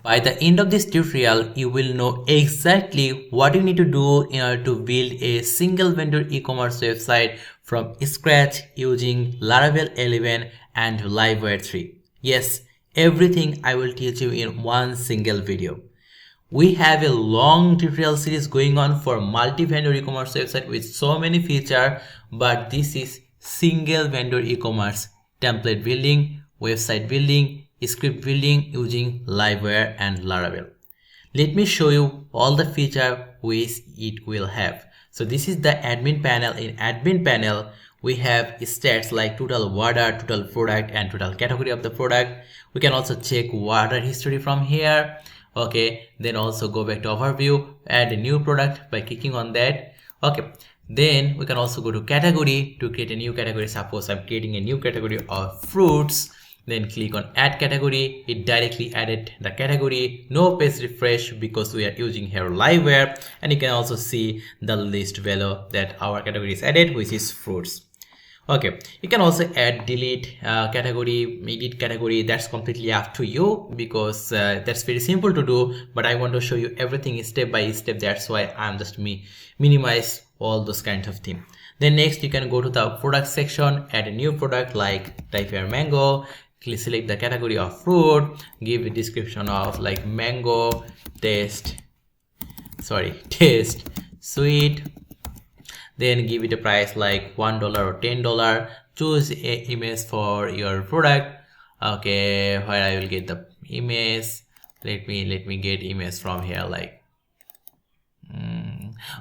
By the end of this tutorial, you will know exactly what you need to do in order to build a single vendor e-commerce website from scratch using Laravel 11 and Livewire 3. Yes, everything I will teach you in one single video. We have a long tutorial series going on for multi-vendor e-commerce website with so many features, but this is single vendor e-commerce template building, website building, script building using Livewire and Laravel. Let me show you all the features which it will have. So this is the admin panel. In admin panel, we have stats like total order, total product, and total category of the product. We can also check order history from here. Okay, then also go back to overview, add a new product by clicking on that. Okay, then we can also go to category to create a new category. Suppose I'm creating a new category of fruits. Then click on add category. It directly added the category. No page refresh because we are using here Livewire, and you can also see the list value that our category is added, which is fruits. Okay, you can also add, delete category, edit category. That's completely up to you because that's very simple to do, but I want to show you everything step by step. That's why I'm just minimize all those kinds of things. Then next you can go to the product section, add a new product like type here mango. Select the category of fruit, give a description of like mango taste sweet, then give it a price like $1 or $10. Choose a image for your product. Okay, where I will get the image. Let me get image from here, like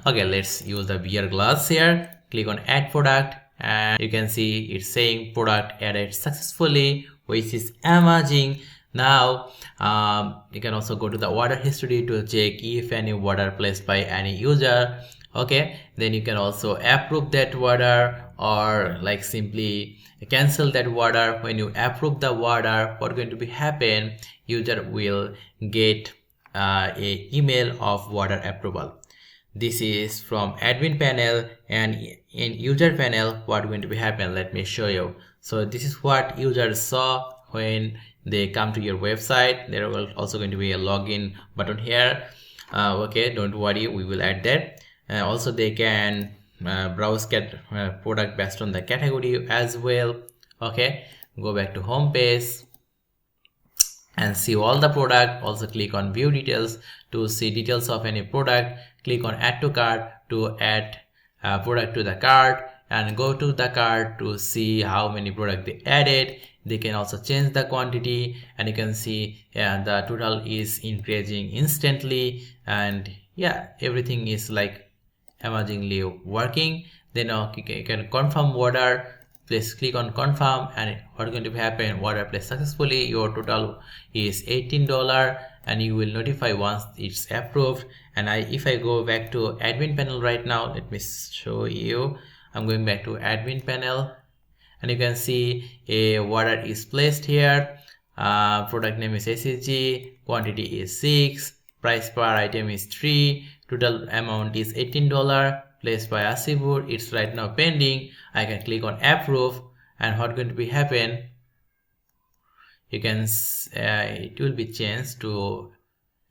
okay, let's use the beer glass here. Click on add product, and you can see it's saying product added successfully, which is amazing. Now you can also go to the order history to check if any order placed by any user. Okay, then you can also approve that order or like simply cancel that order. When you approve the order, what's going to be happen, user will get a email of order approval. This is from admin panel, and in user panel what going to be happen, let me show you. So this is what users saw when they come to your website. There will also going to be a login button here. Okay, don't worry, we will add that. Also they can browse product based on the category as well. Okay, go back to home page and see all the product. Also click on view details to see details of any product. Click on add to cart to add product to the cart, and go to the cart to see how many product they added. They can also change the quantity, and you can see the total is increasing instantly, and yeah, everything is like amazingly working. Then you can confirm order. Please click on confirm, and what's going to happen, order placed successfully. Your total is $18, and you will notify once it's approved. And if I go back to admin panel right now, let me show you. I'm going back to admin panel, and you can see a order is placed here. Product name is SSG, quantity is 6, price per item is 3, total amount is $18, placed by ASIBUR. It's right now pending. I can click on approve, and what's going to be happen, you can it will be changed to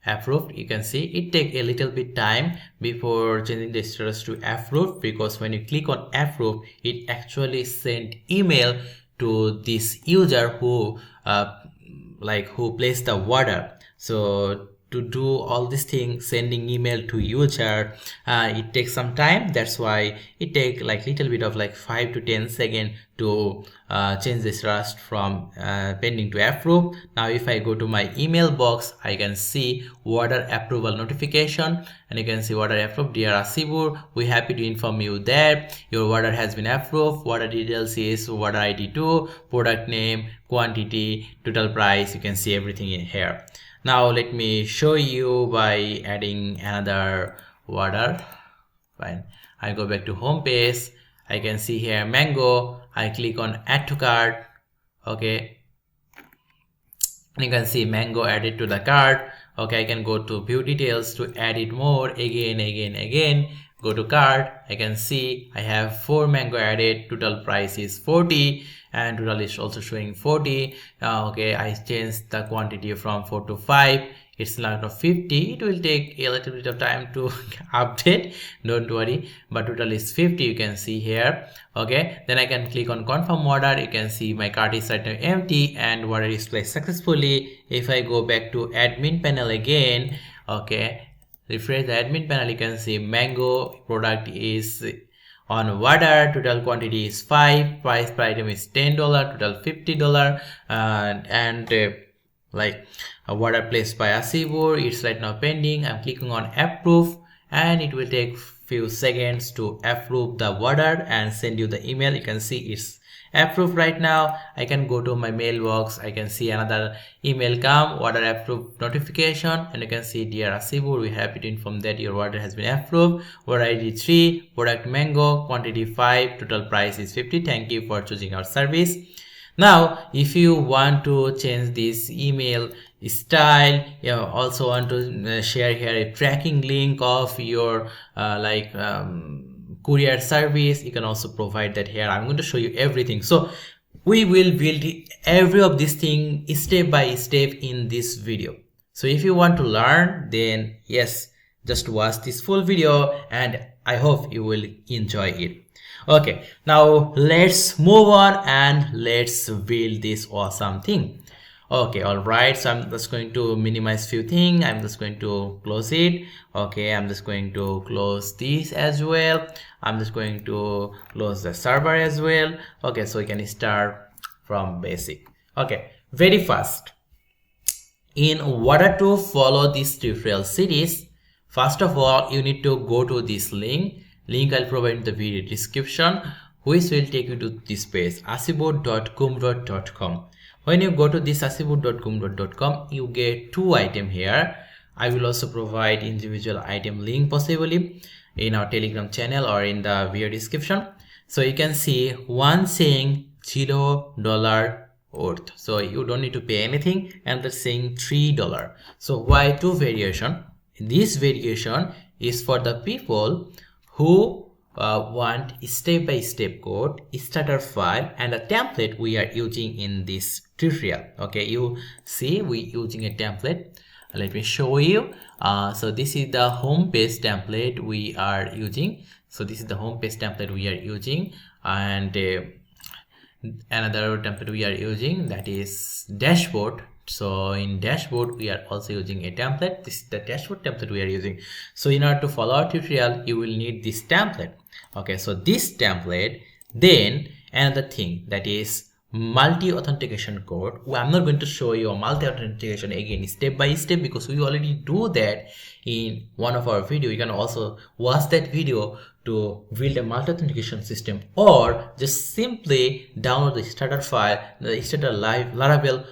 approved. You can see it take a little bit time before changing the status to approved, because when you click on approve, it actually sent email to this user who placed the order. So to do all these things, sending email to user, it takes some time. That's why it takes like little bit of like 5 to 10 seconds to change this status from pending to approve. Now if I go to my email box, I can see order approval notification, and you can see order approved. Dear ASIBUR, we happy to inform you that your order has been approved. Order details is order ID 2, product name, quantity, total price. You can see everything in here. Now let me show you by adding another order. Fine. I go back to home page. I can see here mango. I click on add to cart. Okay, and you can see mango added to the cart. Okay, I can go to view details to add it more. Again, go to cart. I can see I have 4 mango added. Total price is 40, and total is also showing 40. Okay, I changed the quantity from 4 to 5. it's not of 50. It will take a little bit of time to update, don't worry, but total is 50. You can see here. Okay, then I can click on confirm order. You can see my cart is right now empty and order is placed successfully. If I go back to admin panel again, okay, refresh the admin panel, you can see mango product is on order, total quantity is 5, price per item is $10, total $50, like a order placed by ASIBUR, it's right now pending. I'm clicking on approve and it will take few seconds to approve the order and send you the email. You can see it's approved right now. I can go to my mailbox. I can see another email come, order approved notification, and you can see, dear ASIBUR, we happy to inform that your order has been approved. Order ID 3, product mango, quantity 5, total price is 50. Thank you for choosing our service. Now if you want to change this email style, you also want to share here a tracking link of your courier service, you can also provide that here. I'm going to show you everything. So we will build every of these things step by step in this video. So if you want to learn, then yes, just watch this full video and I hope you will enjoy it. Okay, now let's move on and let's build this awesome thing. Okay, all right, so I'm just going to minimize few things. I'm just going to close it. Okay, I'm just going to close this as well. I'm just going to close the server as well. Okay, so we can start from basic. Okay, very fast. In order to follow this tutorial series, first of all, you need to go to this link I'll provide in the video description, which will take you to this page, asibur.gumroad.com. When you go to this asibur.gumroad.com, you get 2 items here. I will also provide individual item link possibly in our Telegram channel or in the video description. So you can see one saying $0 worth, so you don't need to pay anything, and the saying $3. So why 2 variation? This variation is for the people who want step-by-step code, starter file, and a template we are using in this tutorial. Okay, you see we using a template. Let me show you. So this is the home page template we are using. So this is the home page template we are using, and another template we are using, that is dashboard. So in dashboard we are also using a template. This is the dashboard template we are using. So in order to follow our tutorial, you will need this template. Okay, so this template, then another thing, that is multi-authentication code. I'm not going to show you a multi-authentication again step by step because we already do that in one of our video. You can also watch that video to build a multi-authentication system, or just simply download the starter file, the starter Laravel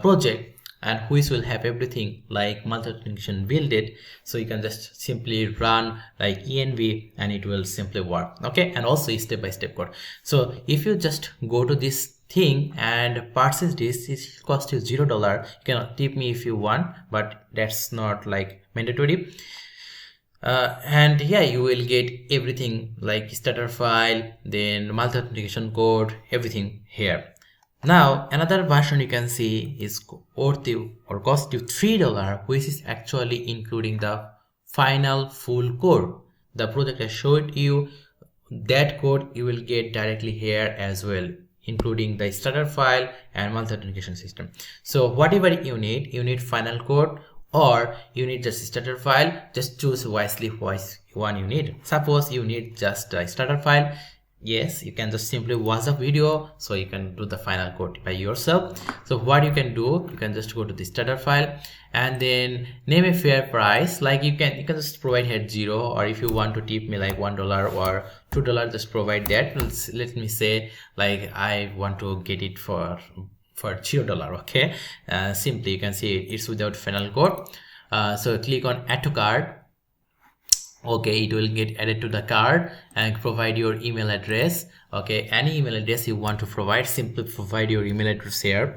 project, and which will have everything like multi-authentication build it. So you can just simply run like env and it will simply work. Okay, and also step-by-step code. So if you just go to this thing and purchase this, it costs you $0. You can tip me if you want, but that's not like mandatory. And yeah, you will get everything like starter file, then multi-authentication code, everything here. Now another version you can see is worth you or cost you $3, which is actually including the final full code. The project I showed you, that code you will get directly here as well, including the starter file and multi-authentication system. So whatever you need final code or you need just starter file, just choose wisely which one you need. Suppose you need just a starter file, yes, you can just simply watch the video so you can do the final code by yourself. So what you can do, you can just go to the starter file and then name a fair price. Like you can just provide here 0, or if you want to tip me like $1 or $2, just provide that. Let me say like I want to get it for $0. Okay, simply you can see it's without final code. So click on add to cart. Okay, it will get added to the cart, and provide your email address. Okay, any email address you want to provide, simply provide your email address here.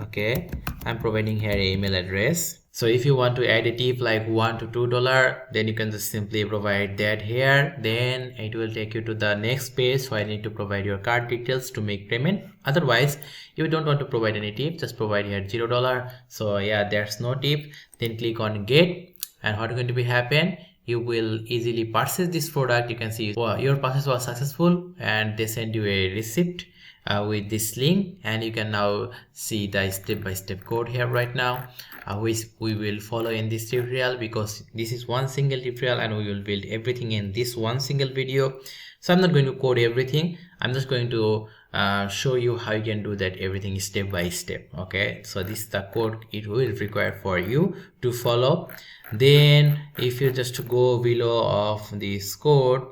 Okay, I'm providing here an email address. So if you want to add a tip like $1 to $2, then you can just simply provide that here. Then it will take you to the next page. So I need to provide your card details to make payment. Otherwise, if you don't want to provide any tip, just provide here $0. So yeah, there's no tip. Then click on get, and what's going to be happen, you will easily purchase this product. You can see your purchase was successful, and they send you a receipt with this link, and you can now see the step-by-step code here right now, which we will follow in this tutorial, because this is one single tutorial and we will build everything in this one single video. So I'm not going to code everything. I'm just going to show you how you can do that everything step by step. Okay, so this is the code it will require for you to follow. Then if you just go below of this code,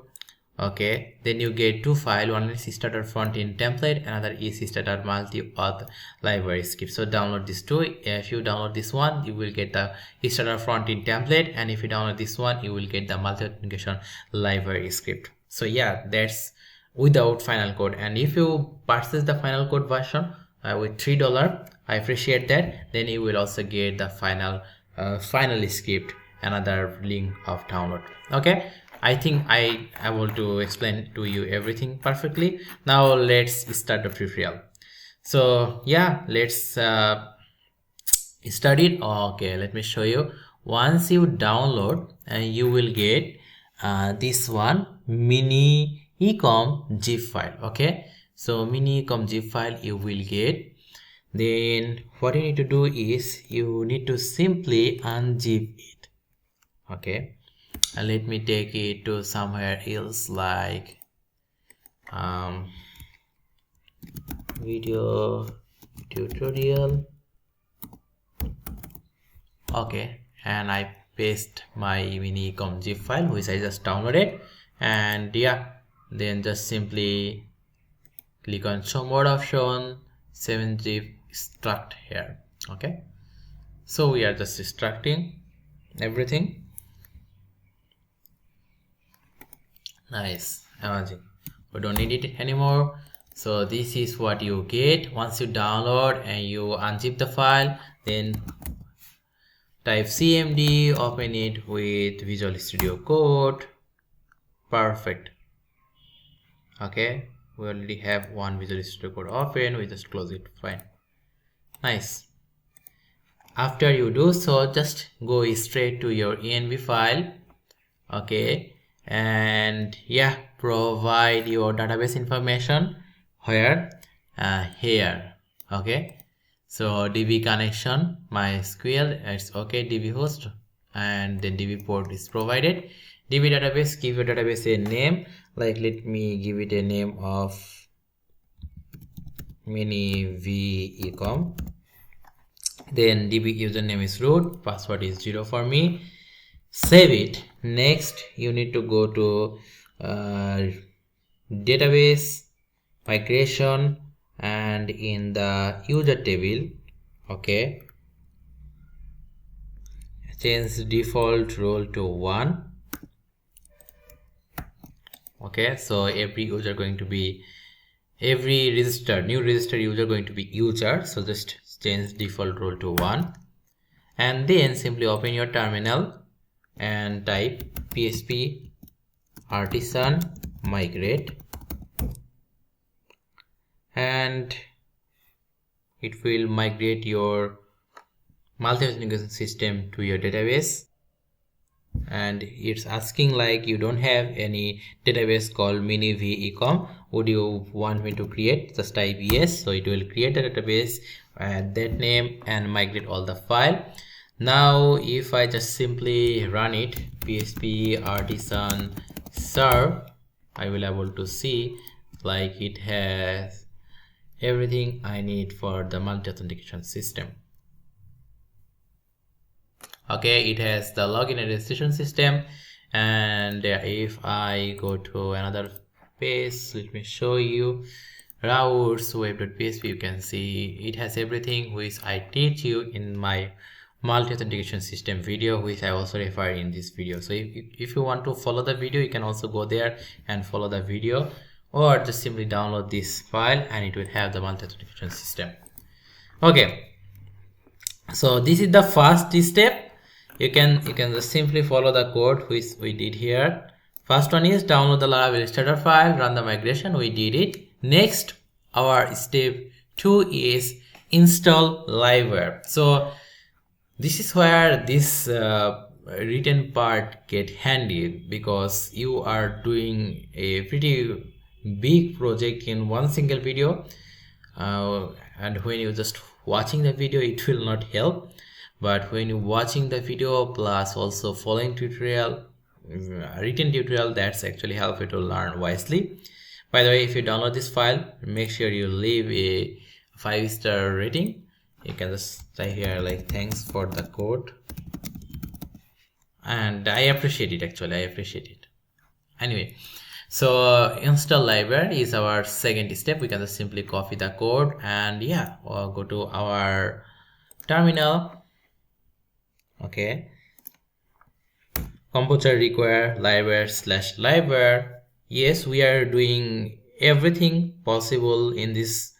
okay, then you get two files. One is starter front-end template, another is starter multi-auth library script. So download these two. If you download this one, you will get the starter front-end template, and if you download this one, you will get the multi-authentication library script. So yeah, that's without final code. And if you purchase the final code version with $3, I appreciate that, then you will also get the final script, another link of download. Okay, I think I want to explain to you everything perfectly. Now let's start the tutorial. So yeah, let's start it. Okay, let me show you. Once you download, you will get this one, mini ecom zip file. Okay, so mini ecom zip file you will get. Then what you need to do is you need to simply unzip it. Okay, and let me take it to somewhere else, like video tutorial. Okay, and I paste my mini ecom zip file which I just downloaded, and yeah, then just simply click on show mode option, 7-zip struct here. Okay, so we are just extracting everything. Nice, amazing. We don't need it anymore. So this is what you get once you download and you unzip the file. Then type cmd, open it with Visual Studio Code. Perfect. Okay, we already have one Visual Studio Code open. We just close it. Fine. Nice. After you do so, just go straight to your env file. Okay, and yeah, provide your database information where here. Okay, so db connection, mysql, it's okay, db host, and then db port is provided. db database, give your database a name, like let me give it a name of mini v ecom. Then db username is root, password is 0 for me. Save it. Next you need to go to database migration, and in the user table, okay, change default role to 1. Okay, so every user going to be, every new registered user going to be user, so just change default role to 1, and then simply open your terminal and type php artisan migrate, and it will migrate your multi-authentication system to your database. And it's asking like you don't have any database called mini v ecom, would you want me to create? Just type yes, so it will create a database and that name and migrate all the file. Now if I just simply run it, php artisan serve, I will able to see like it has everything I need for the multi-authentication system. Okay, it has the login and registration system, and if I go to another page, let me show you routes web.php, you can see it has everything which I teach you in my multi-authentication system video, which I also refer in this video. So if you want to follow the video, you can also go there and follow the video, or just simply download this file and it will have the multi-authentication system. Okay, So this is the first step. You can just simply follow the code which we did here. First one is download the Laravel starter file, run the migration. We did it. Next, our step 2 is install Livewire. So this is where this written part get handy, because you are doing a pretty big project in one single video, and when you just watching the video it will not help, but when you watching the video plus also following tutorial, written tutorial, that's actually help you to learn wisely. By the way, if you download this file, make sure you leave a 5-star rating. You can just say here like thanks for the code, and I appreciate it. Actually, I appreciate it. Anyway, so install Livewire is our second step. We can just simply copy the code and yeah, go to our terminal. Okay, composer require livewire/livewire. Yes, we are doing everything possible in this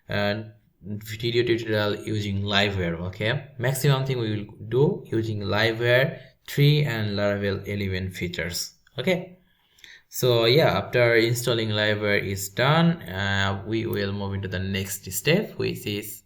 video tutorial using Livewire. Okay, maximum thing we will do using Livewire 3 and Laravel 11 features. Okay, so yeah, after installing Livewire is done, we will move into the next step, which is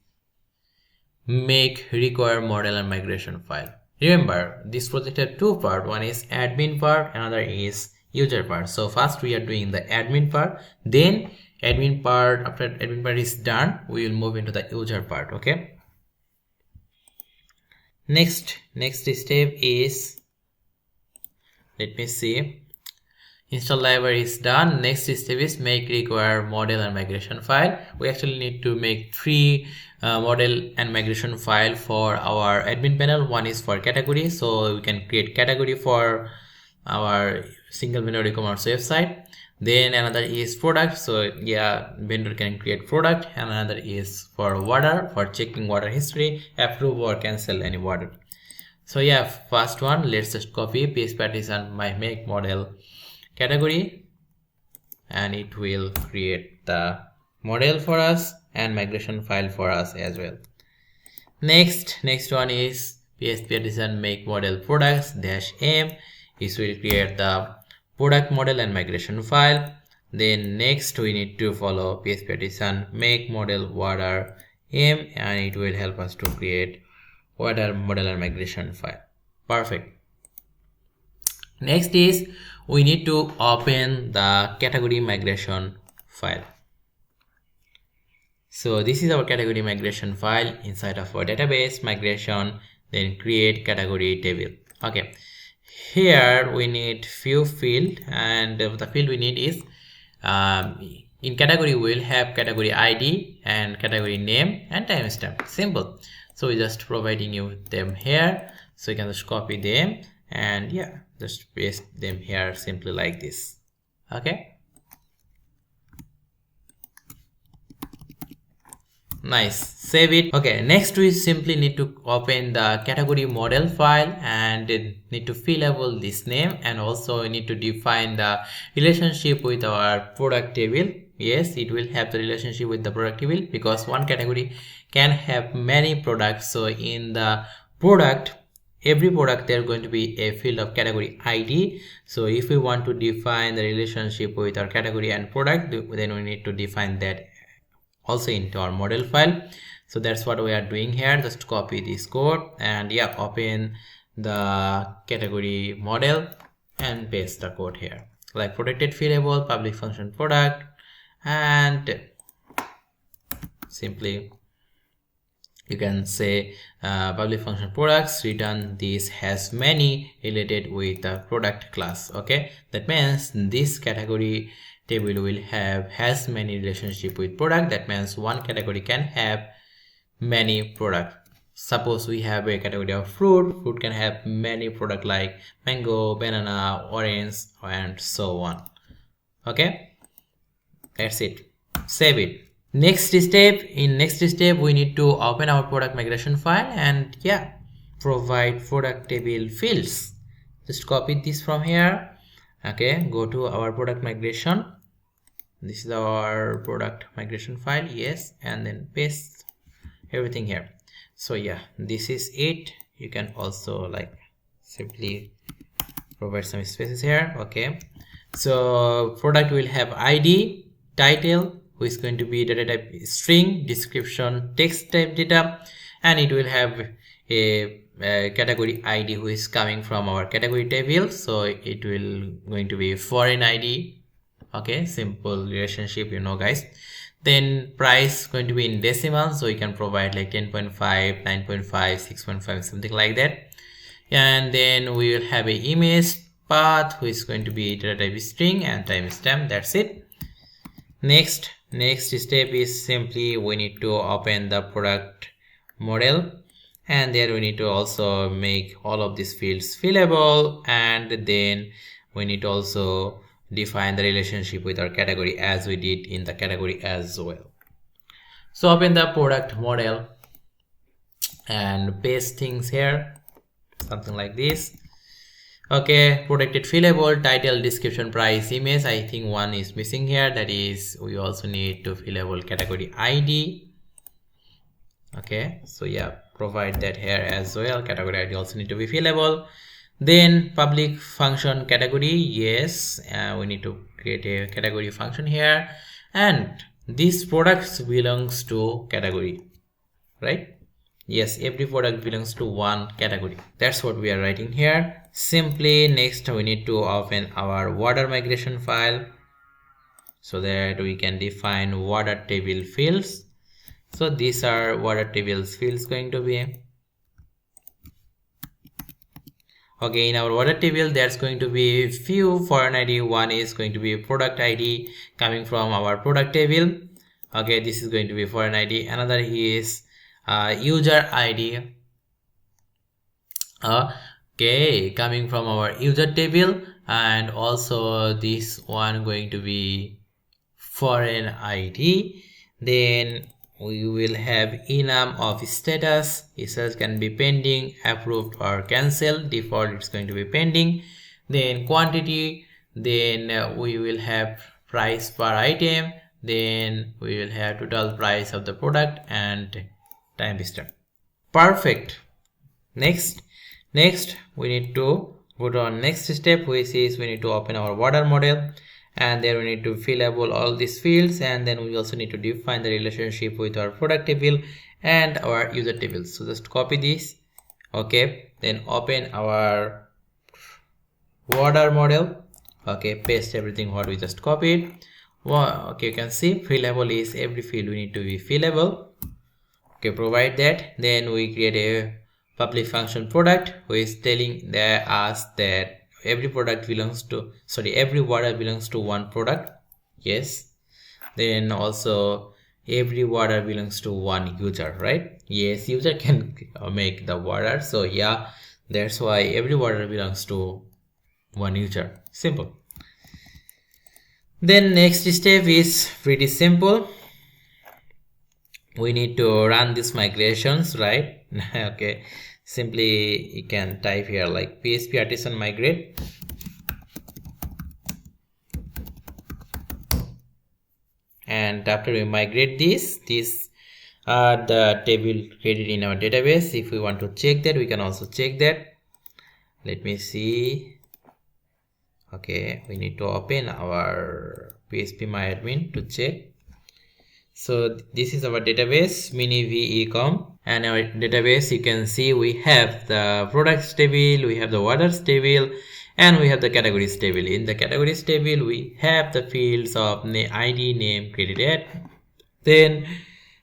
make require model and migration file. Remember, this project has two parts. One is admin part, another is user part. So first we are doing the admin part, then admin part. After admin part is done, we will move into the user part. Okay, next step is, let me see, install Livewire is done. Next step is make require model and migration file. We actually need to make 3 model and migration file for our admin panel. One is for category, so we can create category for our single vendor e-commerce website. Then another is product, so yeah, vendor can create product, and another is for water, for checking water history, approve or cancel any water. So yeah, first one, let's just copy paste partition my make model category, and it will create the model for us and migration file for us as well. Next one is PHP partition make model products -m. This will create the product model and migration file. Then next we need to follow PHP partition make model water m, and it will help us to create water model and migration file. Perfect. Next is we need to open the category migration file. So this is our category migration file inside of our database migration, then create category table. Okay, here we need few field, and the field we need is in category we will have category ID and category name and timestamp. Simple. So we just providing you them here, so you can just copy them and yeah, just paste them here simply like this. Okay, nice, save it. Okay, next we simply need to open the category model file and need to fillable this name, and also we need to define the relationship with our product table. Yes, it will have the relationship with the product table because one category can have many products. So in the product, every product there going to be a field of category ID. So if we want to define the relationship with our category and product, then we need to define that also into our model file. So that's what we are doing here. Just copy this code and yeah, open the category model and paste the code here, like protected fillable public function product, and simply you can say public function products return this has many related with the product class. Okay, that means this category table will have has many relationship with product. That means one category can have many product. Suppose we have a category of fruit can have many product like mango, banana, orange, and so on. Okay, that's it. Save it. Next step we need to open our product migration file and yeah, provide product table fields. Just copy this from here. Okay, go to our product migration. This is our product migration file. Yes, and then paste everything here. So yeah, this is it. You can also like simply provide some spaces here. Okay, so product will have ID, title, which is going to be data type string, description text type data, and it will have a category ID which is coming from our category table. So it will going to be foreign ID. Okay, simple relationship, you know guys. Then price going to be in decimal, so you can provide like 10.5, 9.5, 6.5, something like that. And then we will have a image path which is going to be data type string and timestamp. That's it. Next step is simply we need to open the product model, and there we need to also make all of these fields fillable, and then we need to also define the relationship with our category as we did in the category as well. So open the product model and paste things here, something like this. Okay, protected fillable, title, description, price, image. I think one is missing here, that is we also need to fillable category ID. Okay, so yeah, provide that here as well. Category ID also need to be fillable. Then public function category, yes, we need to create a category function here, and this products belongs to category, right? Yes, every product belongs to one category. That's what we are writing here. Simply next we need to open our water migration file so that we can define water table fields. So these are water tables fields going to be. Okay, in our water table there's going to be few foreign ID. One is going to be product ID coming from our product table. Okay, this is going to be foreign ID. Another is user ID. Okay, coming from our user table, and also this one going to be foreign ID. Then we will have enum of status. Status can be pending, approved, or cancelled. Default it's going to be pending. Then quantity, then we will have price per item, then we will have total price of the product and timestamp. Perfect. Next we need to go to our next step, which is we need to open our water model, and then we need to fillable all these fields, and then we also need to define the relationship with our product table and our user table. So just copy this. Okay, then open our water model. Okay, paste everything what we just copied. Well, okay, you can see fillable is every field we need to be fillable. Okay, provide that. Then we create a public function product who is telling us that every product belongs to, every water belongs to one product. Yes. Then also every water belongs to one user, right? Yes, user can make the water. So yeah, that's why every water belongs to one user. Simple. Then next step is pretty simple. We need to run these migrations, right? Okay, simply you can type here like PHP artisan migrate, and after we migrate these are the table created in our database. If we want to check that, we can also check that. Let me see. Okay, we need to open our phpMyAdmin to check. So this is our database mini-v-ecom, and our database you can see we have the products table, we have the waters table, and we have the categories table. In the categories table we have the fields of ID, name, created at. Then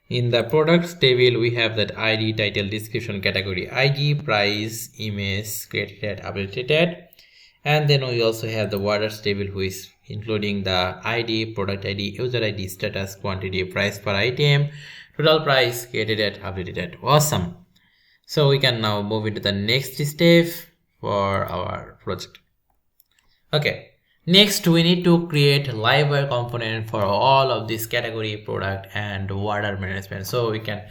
in the products table we have that ID, title, description, category ID, price, image, created at, updated at. And then we also have the waters table, who is including the ID, product ID, user ID, status, quantity, price per item, total price, created at, updated at. Awesome. So we can now move into the next step for our project. Okay, next we need to create Livewire component for all of this category, product, and water management. So we can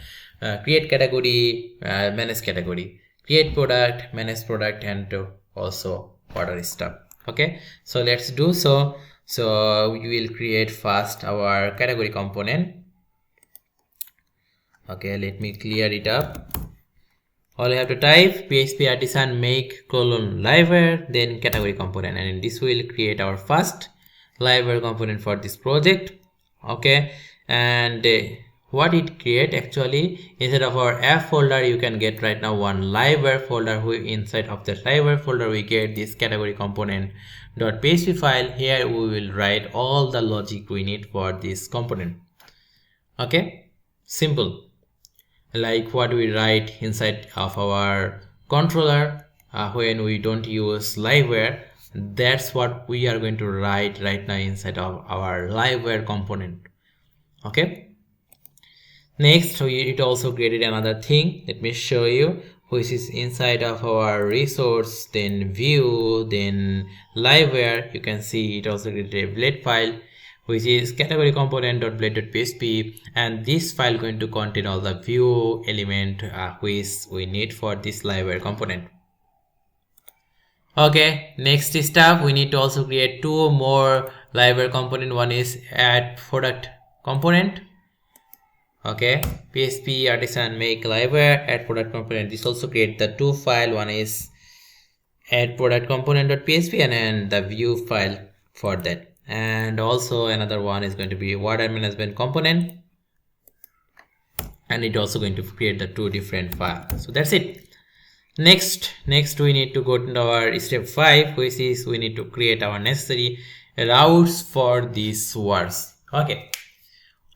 create category, manage category, create product, manage product, and also water stuff. Okay, so let's do so. So we will create first our category component. Okay, let me clear it up. All you have to type PHP artisan make livewire, then category component, and this will create our first livewire component for this project. Okay, and what it create actually, instead of our app folder, you can get right now one livewire folder. Inside of the livewire folder we get this category component .php file. Here we will write all the logic we need for this component. Okay, simple, like what we write inside of our controller when we don't use livewire. That's what we are going to write right now inside of our livewire component. Okay, next it also created another thing. Let me show you, which is inside of our resource, then view, then livewire. You can see it also created a blade file, which is category component.blade.php, and this file going to contain all the view element which we need for this livewire component. Okay, next step, we need to also create two more livewire component. One is add product component. Okay, PHP artisan make livewire add product component. This also create the two file. One is add product component.php and then the view file for that. And also another one is going to be water management component, and it also going to create the two different files. So that's it. Next we need to go to our step 5, which is we need to create our necessary routes for these words. Okay,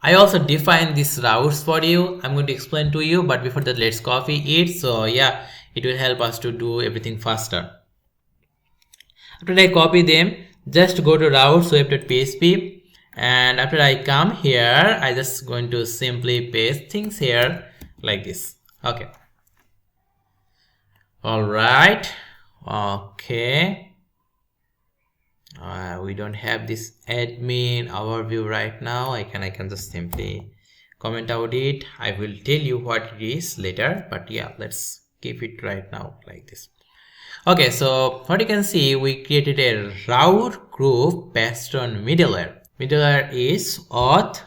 I also define these routes for you. I'm going to explain to you, but before that let's copy it. So yeah, it will help us to do everything faster. After I copy them, just go to routes web.php, and after I come here, I just going to simply paste things here like this. Okay, all right. Okay, we don't have this admin overview right now. I can just simply comment out it. I will tell you what it is later, but yeah, let's keep it right now like this. Okay, so what you can see, we created a route group based on middleware. Middleware is auth.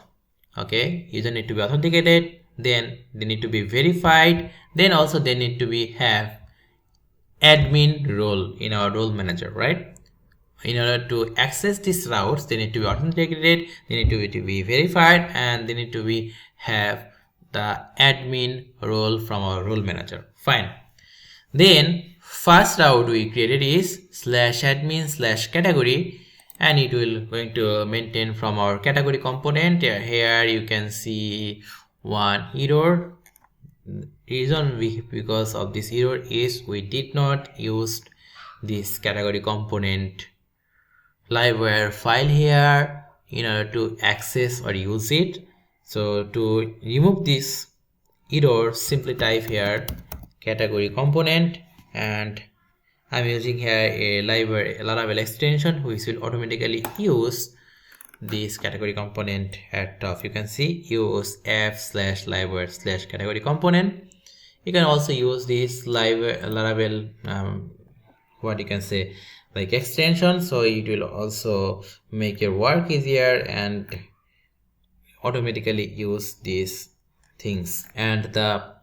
Okay, user need to be authenticated, then they need to be verified, then also they need to be have admin role in our role manager, right? In order to access these routes, they need to be authenticated, they need to be verified, and they need to be have the admin role from our role manager. Fine. Then first route we created is /admin/category, and it will going to maintain from our category component. Here you can see one error. Reason because of this error is we did not use this category component livewire file here in order to access or use it. So to remove this error, simply type here category component, and I'm using here a Laravel extension which will automatically use this category component at top. You can see use f/livewire/category component. You can also use this Laravel what you can say like extension, so it will also make your work easier and automatically use these things. And the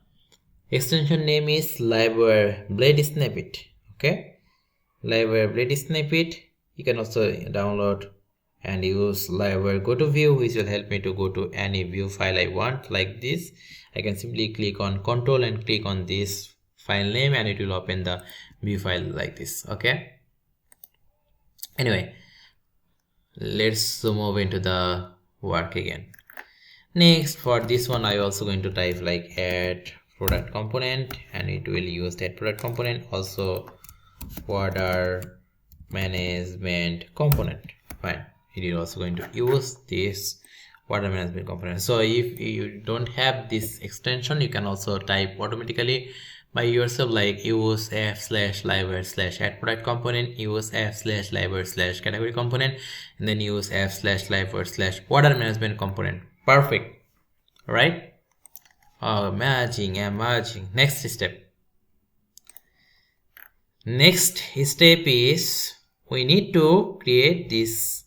extension name is Livewire Blade Snippet. Okay, Livewire Blade Snippet. You can also download and use Livewire go to view, which will help me to go to any view file I want like this. I can simply click on control and click on this file name, and it will open the view file like this. Okay, anyway, let's move into the work again. Next, for this one I also going to type like add product component, and it will use that product component. Also water management component. Fine, it is also going to use this water management component. So if you don't have this extension, you can also type automatically by yourself like use f/livewire/add product component, use f/livewire/category component, and then use f/livewire/water management component. Perfect, right? Oh, amazing. Next step is we need to create this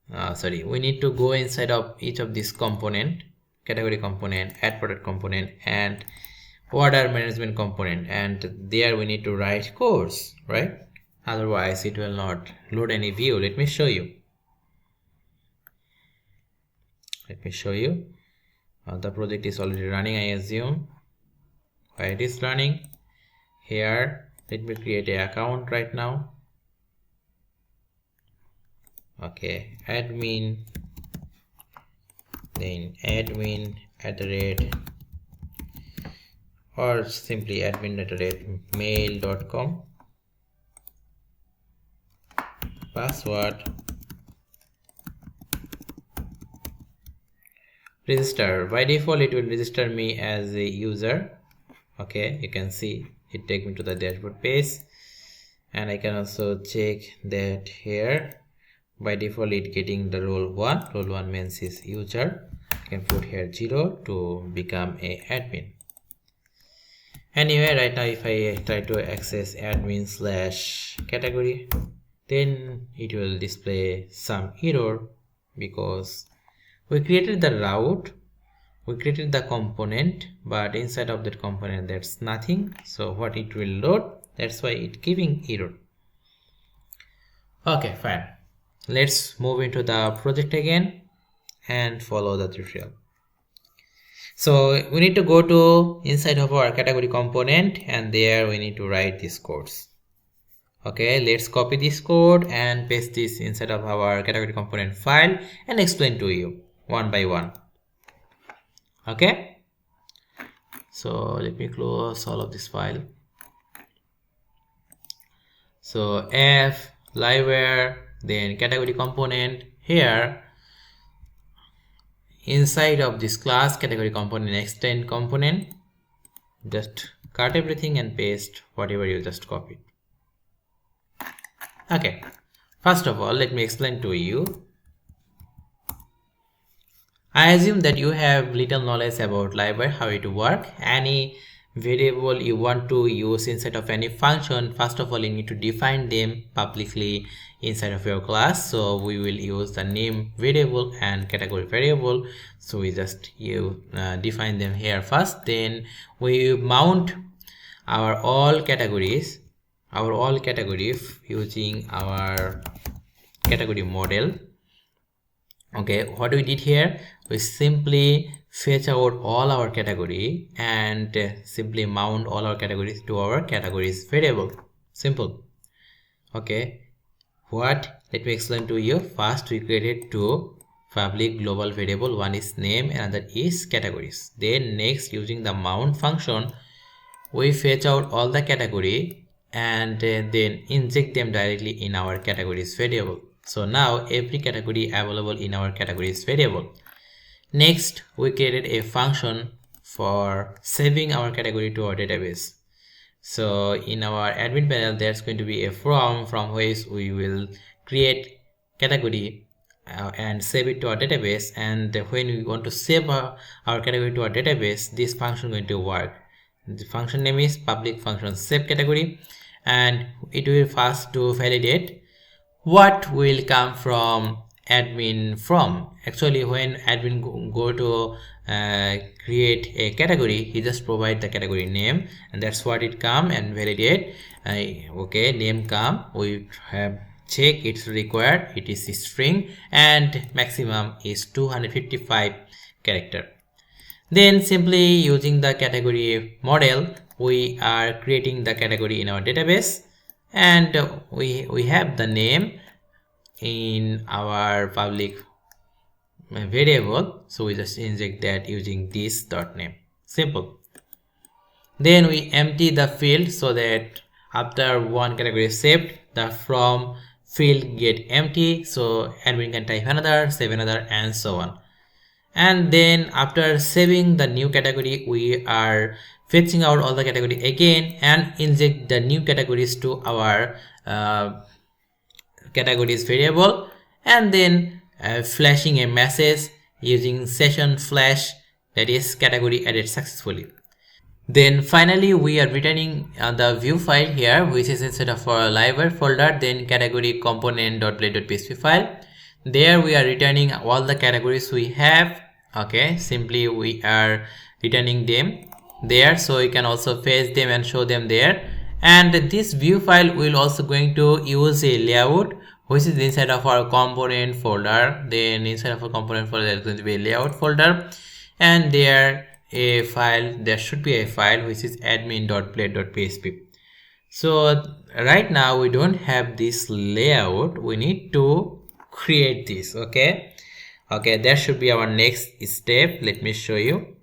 we need to go inside of each of this component, category component, add product component, and order management component, and there we need to write codes, right? Otherwise it will not load any view. Let me show you. The project is already running, I assume. Why it is running here? Let me create an account right now. Okay, admin, then admin @ or simply admin@mail.com. Password, register. By default it will register me as a user. Okay, you can see it take me to the dashboard page, and I can also check that here by default it getting the role 1. Role 1 means is user. I can put here 0 to become a admin. Anyway, right now if I try to access admin/category, then it will display some error because we created the route, we created the component, but inside of that component there's nothing. So what it will load, that's why it giving error. Okay, fine. Let's move into the project again and follow the tutorial. So we need to go to inside of our category component, and there we need to write these codes. Okay, let's copy this code and paste this inside of our category component file and explain to you one by one. Okay, so let me close all of this file. So f Livewire, then category component. Here inside of this class category component extend component, just cut everything and paste whatever you just copied. Okay, first of all let me explain to you. I assume that you have little knowledge about Livewire, how it works. Any variable you want to use inside of any function, first of all you need to define them publicly inside of your class. So we will use the name variable and category variable. So we just define them here first, then we mount our all categories using our category model. Okay, what we did here, we simply fetch out all our category and simply mount all our categories to our categories variable. Simple. Okay, let me explain to you. First we created two public global variable, one is name, another is categories. Then next, using the mount function, we fetch out all the category and then inject them directly in our categories variable. So now every category available in our categories variable. Next, we created a function for saving our category to our database. So in our admin panel, there's going to be a from which we will create category and save it to our database. And when we want to save our category to our database, this function is going to work. The function name is public function save category, and it will first to validate what will come from admin from. Actually, when admin go to create a category, he just provide the category name, and that's what it come and validate. Okay, name come, we have check it's required, it is a string and maximum is 255 character. Then simply using the category model, we are creating the category in our database, and we have the name in our public variable, so we just inject that using this .name. Simple. Then we empty the field so that after one category is saved, the from field get empty, so admin can type another, save another, and so on. And then after saving the new category, we are fetching out all the category again and inject the new categories to our categories variable, and then flashing a message using session flash, that is category added successfully. Then finally we are returning the view file here, which is instead of our Livewire folder, then category component.blade.php file. There we are returning all the categories we have. Okay, simply we are returning them there, so you can also fetch them and show them there. And this view file will also going to use a layout which is inside of our component folder. Then inside of our component folder there is going to be a layout folder, and there should be a file which is admin.plate.php. So right now we don't have this layout, we need to create this. Okay, that should be our next step. Let me show you.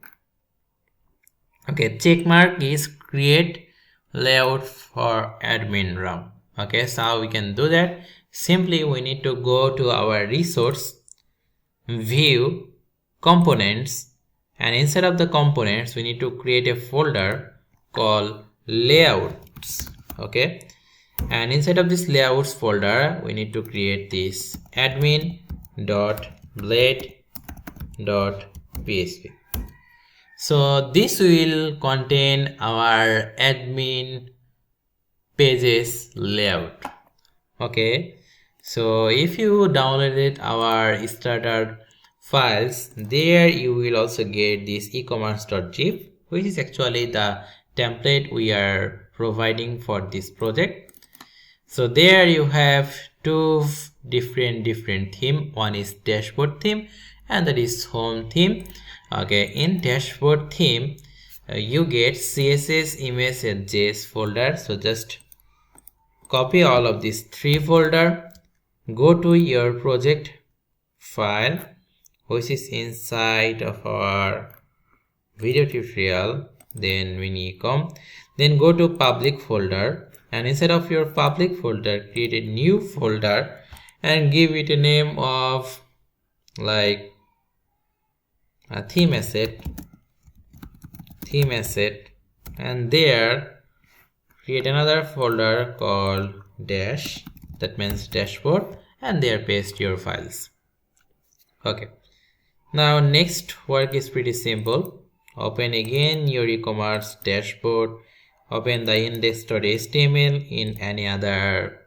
Okay, check mark is create layout for admin row. Okay, so how we can do that? Simply we need to go to our resource, view, components, and inside of the components we need to create a folder called layouts. Okay, and inside of this layouts folder we need to create this admin.blade.php. So this will contain our admin pages layout. Okay, so if you downloaded our starter files, there you will also get this ecommerce.zip, which is actually the template we are providing for this project. So there you have two different theme. One is dashboard theme and that is home theme. Okay, in dashboard theme you get CSS, image and JS folder. So just copy all of these three folder, go to your project file which is inside of our video tutorial, then Minicom, then go to public folder, and inside of your public folder create a new folder and give it a name of like a theme asset, and there create another folder called dash, that means dashboard, and there paste your files. Okay, now next work is pretty simple. Open again your e-commerce dashboard, open the index.html in any other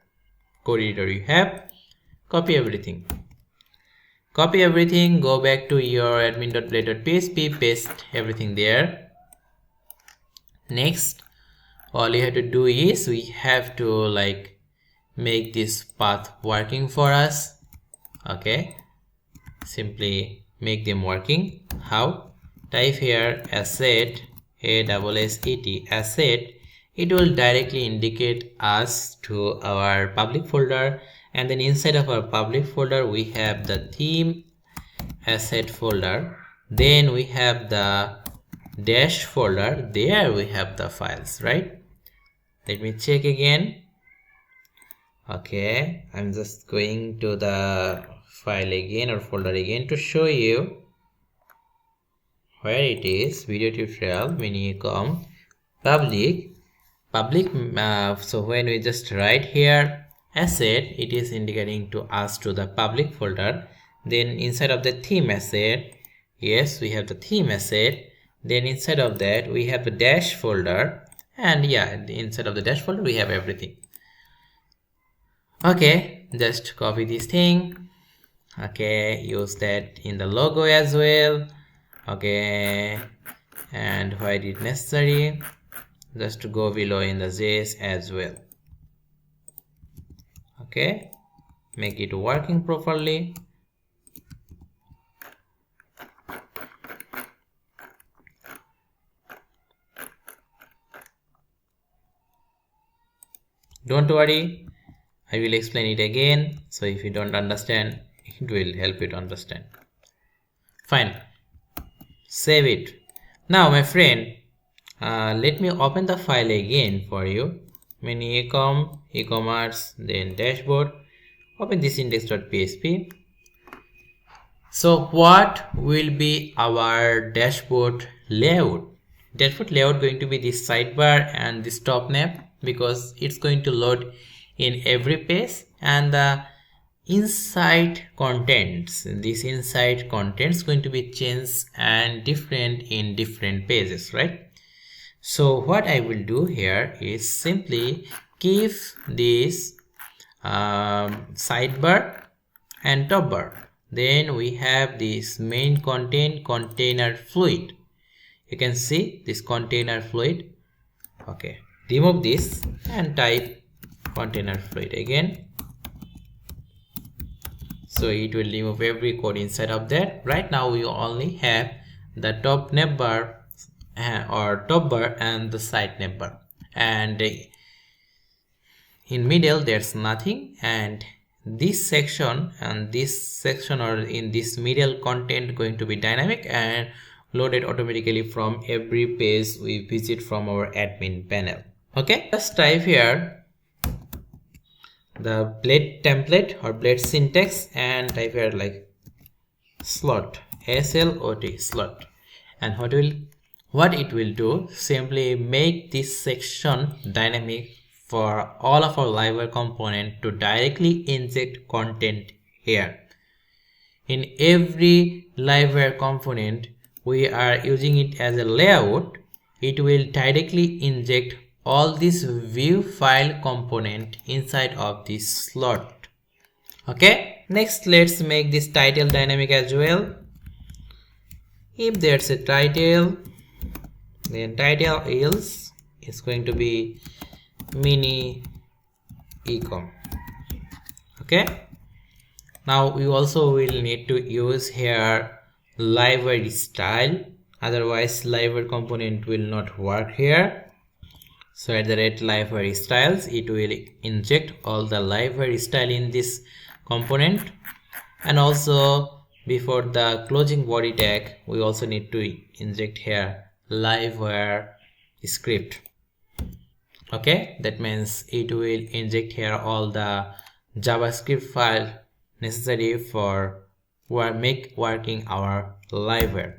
code editor you have, copy everything, go back to your admin.blade.php, paste everything there. Next, all you have to do is we have to like make this path working for us. Okay, simply make them working. How? Type here asset, ASSET, asset. It will directly indicate us to our public folder, and then inside of our public folder we have the theme asset folder, then we have the dash folder, there we have the files, right? Let me check again. Okay, I'm just going to the file again or folder again to show you where it is. Video tutorial, Minicom, public. So when we just write here asset, it is indicating to us to the public folder. Then inside of the theme asset, yes, we have the theme asset. Then inside of that we have the dash folder, and yeah, inside of the dash folder we have everything. Okay, just copy this thing. Okay, use that in the logo as well. Okay, and where it is necessary, just to go below in the JS as well. Okay, make it working properly. Don't worry, I will explain it again, so if you don't understand, it will help you to understand. Fine, save it. Now my friend, let me open the file again for you. Minicom, e-commerce, then dashboard. Open this index.php. So what will be our dashboard layout? Dashboard layout going to be this sidebar and this top nav, because it's going to load in every page, and the inside contents, this inside contents going to be changed and different in different pages, right? So what I will do here is simply give this sidebar and top bar. Then we have this main content container fluid. you can see this container fluid. Okay, remove this and type container fluid again. So it will remove every code inside of that. Right now we only have the top navbar or top bar and the side navbar, and in middle there's nothing, and this section or in this middle content going to be dynamic and loaded automatically from every page we visit from our admin panel. Okay, just type here the blade template or blade syntax and type here like slot, SLOT, slot, and what it will do, simply make this section dynamic for all of our Livewire component to directly inject content here. In every Livewire component we are using it as a layout, it will directly inject all this view file component inside of this slot. Okay, next let's make this title dynamic as well. If there's a title, then title is going to be mini ecom. Okay, now we also will need to use here Livewire style, otherwise Livewire component will not work here. So at the rate Livewire styles, it will inject all the Livewire style in this component. And also before the closing body tag, we also need to inject here Livewire script. Okay, that means it will inject here all the JavaScript file necessary for working our Livewire.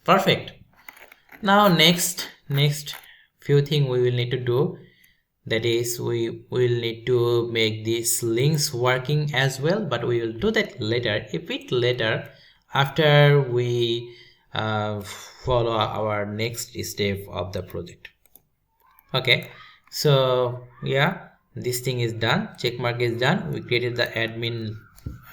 Perfect. Now next few things we will need to do, that is we will need to make these links working as well, but we will do that later, a bit later, after we follow our next step of the project. Okay, so yeah, this thing is done, check mark is done, we created the admin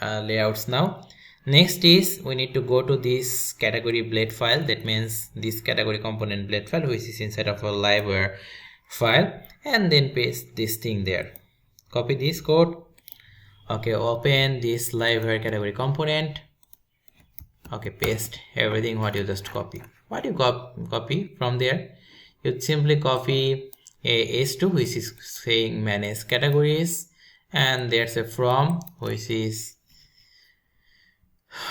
layouts. Now next is we need to go to this category blade file, that means this category component blade file which is inside of a Livewire file, and then paste this thing there. Copy this code. Okay, open this Livewire category component. Okay, paste everything what you just copy. What you copy from there, you simply copy a h2 which is saying manage categories, and there's a from which is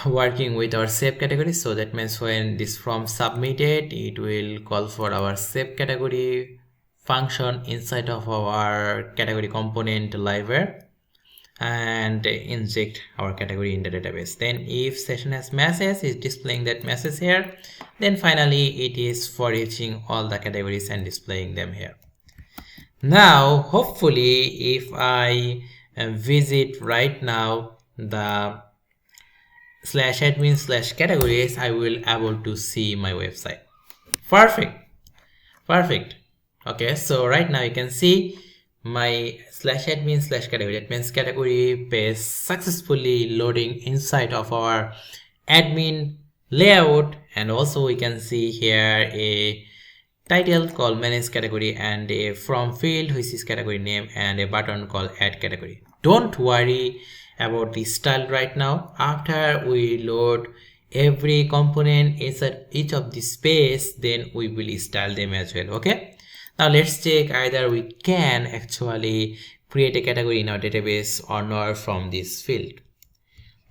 working with our save category. So that means when this from submitted, it will call for our save category function inside of our category component Livewire and inject our category in the database. Then if session has message, is displaying that message here. Then finally it is for eaching all the categories and displaying them here. Now hopefully if I visit right now the /admin/categories, I will able to see my website. Perfect. Okay, so right now you can see my /admin/category, that means category page successfully loading inside of our admin layout. And also we can see here a title called manage category and a from field which is category name and a button called add category. Don't worry about the style right now. After we load every component inside each of the space, then we will style them as well. Okay, now let's check either we can actually create a category in our database or not from this field.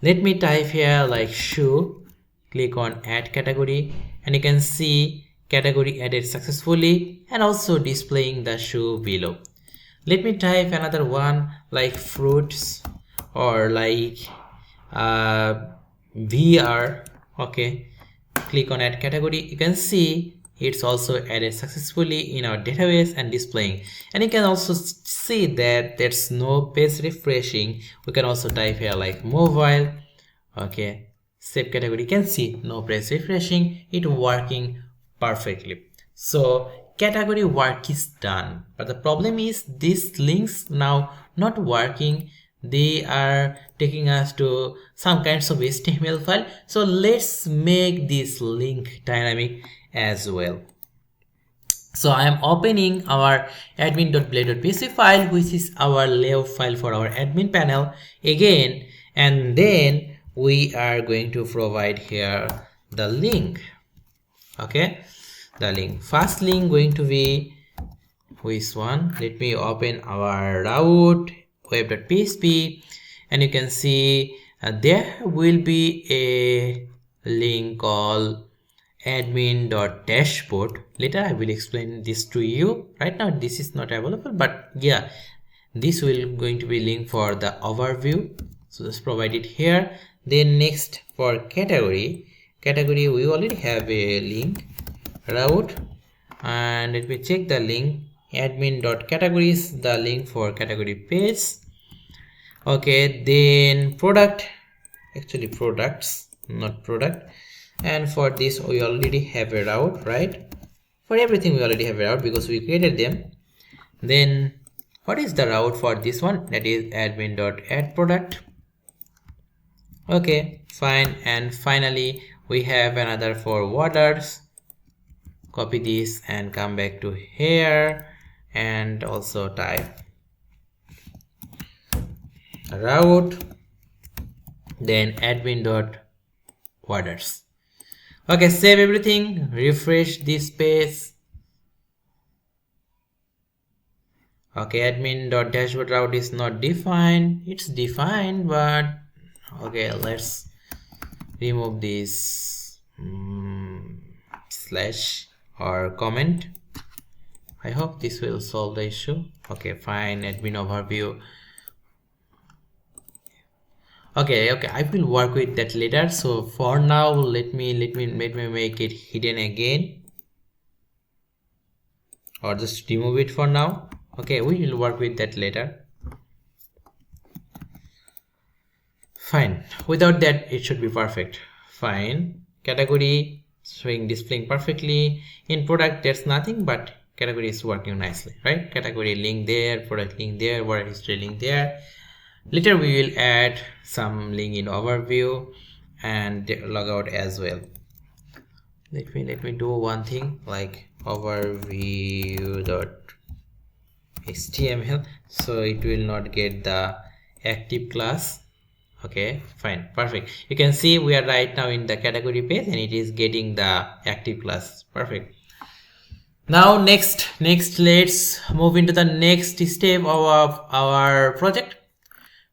Let me type here like shoe, click on add category, and you can see category added successfully and also displaying the shoe below. Let me type another one like fruits or like VR. Okay, click on add category, you can see it's also added successfully in our database and displaying. And you can also see that there's no page refreshing. We can also type here like mobile. Okay, save category, you can see no page refreshing, it working perfectly. So category work is done, but the problem is these links now not working. They are taking us to some kinds of HTML file. So let's make this link dynamic as well. So I am opening our admin.blade.php file, which is our layout file for our admin panel again, and then we are going to provide here the link. Okay, the link, first link going to be which one? Let me open our route web.php, and you can see there will be a link called admin.dashboard. Later I will explain this to you. Right now this is not available, but yeah, this will going to be link for the overview, so just provide it here. Then next, for category we already have a link, route, and let me check the link, admin.categories, the link for category page. Okay, then product, actually products, not product. And for this we already have a route, right? For everything we already have a route because we created them. Then what is the route for this one? That is admin.addProduct. Okay, fine. And finally we have another for waters. Copy this and come back to here and also type route, then admin.waters. Okay, save everything, refresh this page. Okay, admin.dashboard route is not defined. It's defined, but okay, let's remove this slash or comment. I hope this will solve the issue. Okay, fine, admin overview. Okay, I will work with that later. So for now, let me make it hidden again, or just remove it for now. Okay, we will work with that later. Fine, without that it should be perfect. Fine, category showing, displaying perfectly. In product there's nothing, but category is working nicely, right? Category link there, product link there, product history link there. Later we will add some link in overview and logout as well. Let me do one thing like overview.html, so it will not get the active class. Okay, fine, perfect. You can see we are right now in the category page and it is getting the active class. Perfect. Now next let's move into the next step of our project,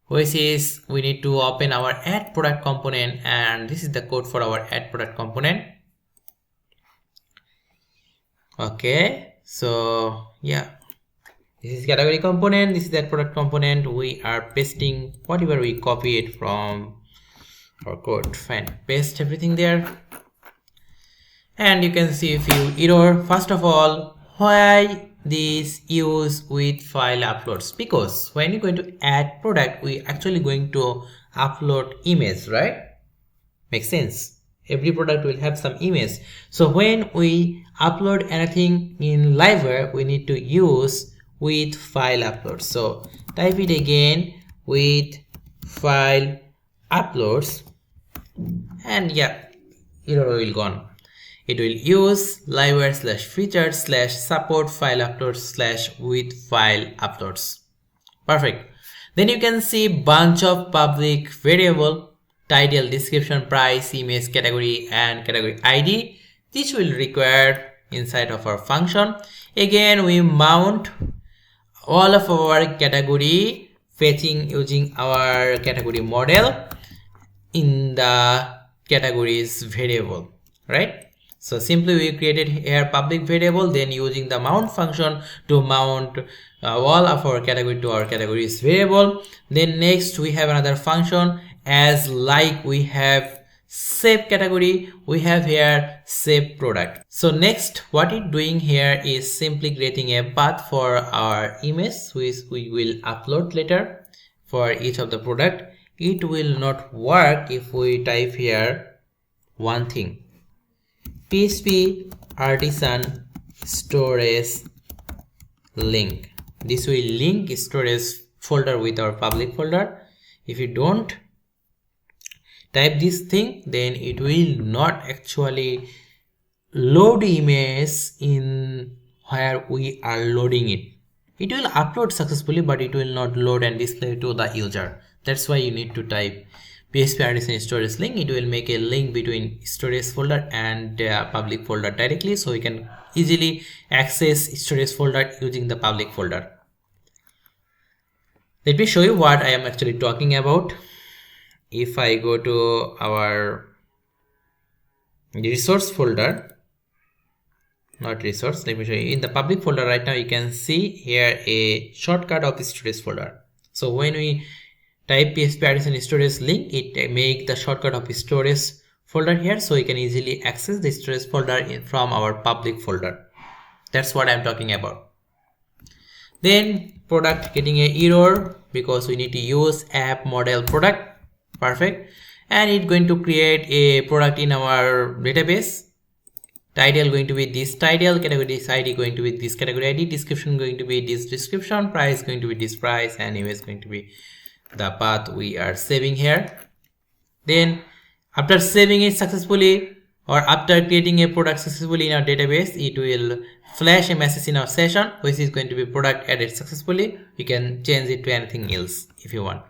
which is we need to open our add product component, and this is the code for our add product component. Okay, so yeah, this is category component, this is that product component. We are pasting whatever we copied from our code. Fine, paste everything there, and you can see a few error. First of all, why this use with file uploads? Because when you're going to add product, we actually going to upload image, right? Makes sense. Every product will have some image. So when we upload anything in Livewire, we need to use with file uploads. So type it again, with file uploads, and yeah, error will gone. It will use livewire /features/support file uploads /with file uploads. Perfect. Then you can see bunch of public variable, title, description, price, image, category, and category ID. This will require inside of our function. Again, we mount all of our category fetching using our category model in the categories variable, right? So simply we created here public variable, then using the mount function to mount all of our category to our categories variable. Then next we have another function, as like we have save category, we have here save product. So next what it's doing here is simply creating a path for our image, which we will upload later for each of the product. It will not work if we type here one thing, PHP artisan storage link. This will link storage folder with our public folder. If you don't type this thing, then it will not actually load image in where we are loading it. It will upload successfully, but it will not load and display to the user. That's why you need to type PHP artisan storage link. It will make a link between storage folder and public folder directly, so you can easily access storage folder using the public folder. Let me show you what I am actually talking about. If I go to our resource folder, not resource, let me show you. In the public folder right now, you can see here a shortcut of the storage folder. So when we type PHP artisan storage link, it make the shortcut of storage folder here, so you can easily access the storage folder from our public folder. That's what I'm talking about. Then product getting an error because we need to use app model product. Perfect. And it's going to create a product in our database. Title going to be this title, category ID going to be this category ID, description going to be this description, price going to be this price, and image going to be the path we are saving here. Then after saving it successfully, or after creating a product successfully in our database, it will flash a message in our session which is going to be product added successfully. You can change it to anything else if you want.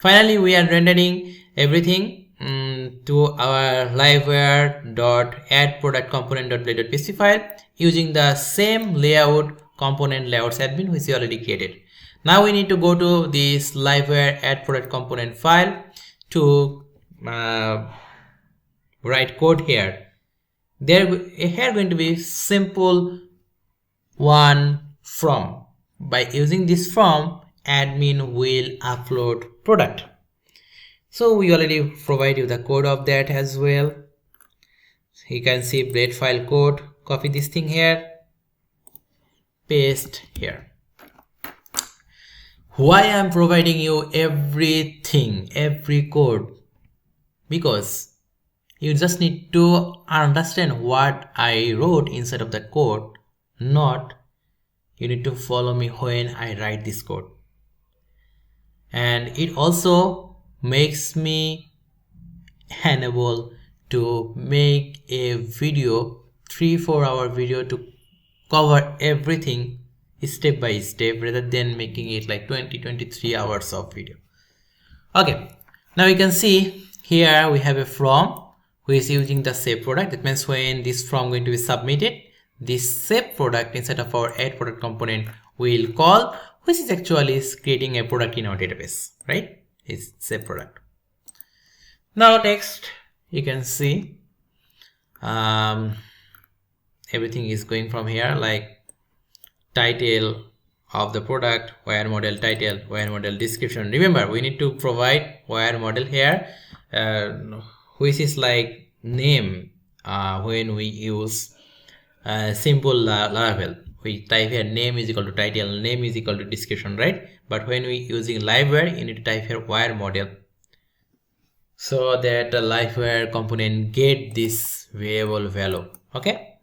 Finally, we are rendering everything to our livewire.addProductComponent.blade.pc file using the same layout component layouts admin which we already created. Now we need to go to this livewire add product component file to write code here. Here going to be simple one from. By using this from, admin will upload product. So we already provide you the code of that as well. You can see blade file code. Copy this thing here, paste here. Why I'm providing you everything, every code? Because you just need to understand what I wrote inside of the code, not you need to follow me when I write this code. And it also makes me enable to make a video, 3-4 hour video to cover everything step by step rather than making it like 20-23 hours of video. Okay, now you can see here we have a from which is using the save product. That means when this from going to be submitted, this save product inside of our add product component will call, which is actually creating a product in our database, right? It's save product. Now next you can see everything is going from here, like title of the product, wire model title, wire model description. Remember, we need to provide wire model here, which is like name. When we use simple Laravel, we type here name is equal to title, name is equal to description, right? But when we using Livewire, you need to type here wire model, so that the Livewire component get this variable value. Okay,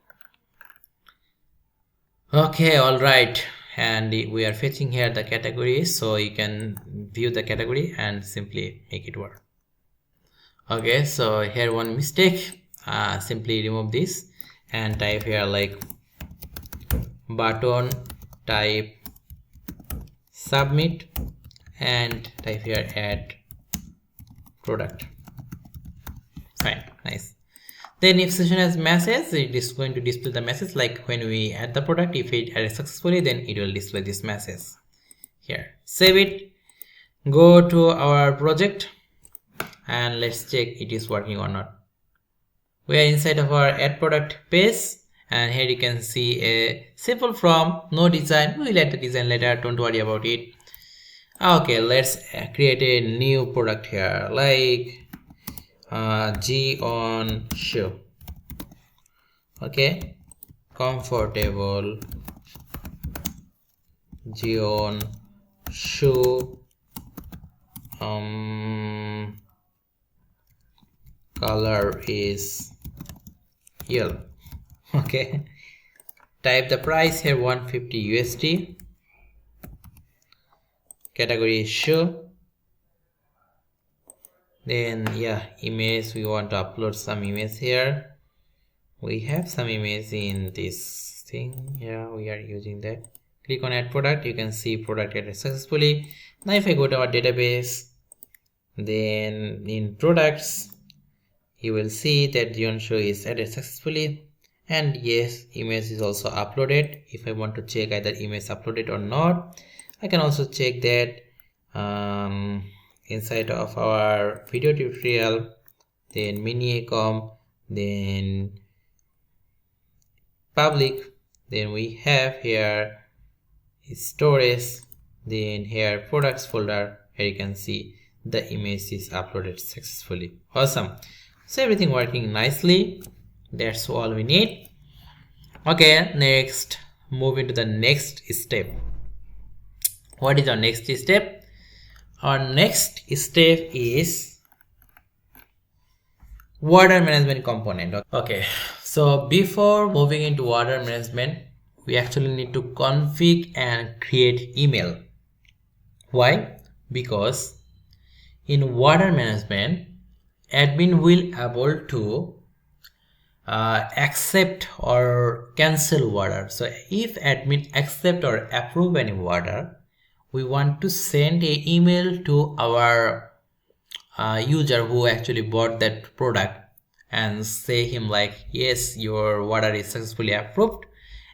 all right. And we are fetching here the category, so you can view the category and simply make it work. Okay, so here one mistake, simply remove this and type here like button type submit and type here add product. Fine, nice. Then if session has message, it is going to display the message like when we add the product. If it added successfully, then it will display this message here. Save it, go to our project and let's check it is working or not. We are inside of our add product page, and here you can see a simple from, no design. We will add the design later, don't worry about it. Okay, let's create a new product here, like G on shoe. Okay, comfortable G on shoe, color is yellow. Okay, type the price here 150 USD, category is shoe. Then yeah, image, we want to upload some image here, we have some image in this thing. Yeah, we are using that. Click on add product. You can see product added successfully. Now if I go to our database, then in products, you will see that John Show is added successfully. And yes, image is also uploaded. If I want to check either image uploaded or not, I can also check that inside of our video tutorial, then mini ecom, then public, then we have here storage, then here products folder. Here you can see the image is uploaded successfully. Awesome. So everything working nicely. That's all we need. Okay, next, move into the next step. What is our next step? Our next step is water management component. Okay, so before moving into water management, we actually need to config and create email. Why? Because in water management, admin will able to accept or cancel water. So if admin accept or approve any water, we want to send a email to our user who actually bought that product and say him like, yes, your water is successfully approved,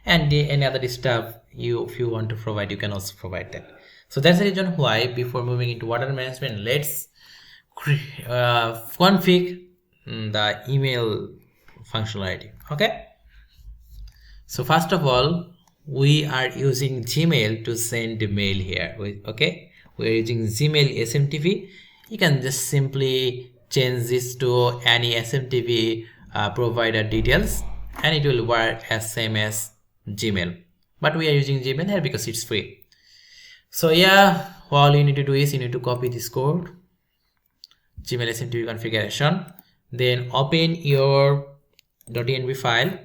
and any other stuff if you want to provide, you can also provide that. So that's the reason why before moving into water management, let's config the email functionality. Okay, so first of all, we are using Gmail to send the mail here. Okay, we are using Gmail SMTP. You can just simply change this to any SMTP provider details and it will work as same as Gmail, but we are using Gmail here because it's free. So yeah, all you need to do is you need to copy this code, Gmail SMTP configuration, then open your .env file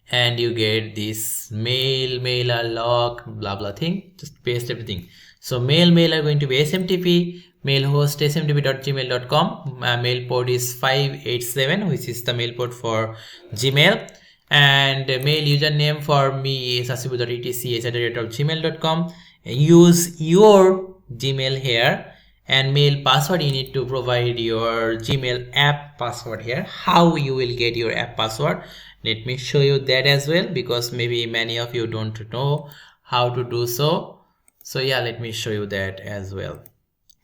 and you get this mailer log blah blah thing. Just paste everything. So mail are going to be SMTP, mail host smtp.gmail.com, mail port is 587, which is the mail port for Gmail, and mail username for me is asibu.etc@gmail.com. use your Gmail here, and mail password you need to provide your Gmail app password here. How you will get your app password, let me show you that as well, because maybe many of you don't know how to do so. So yeah, let me show you that as well.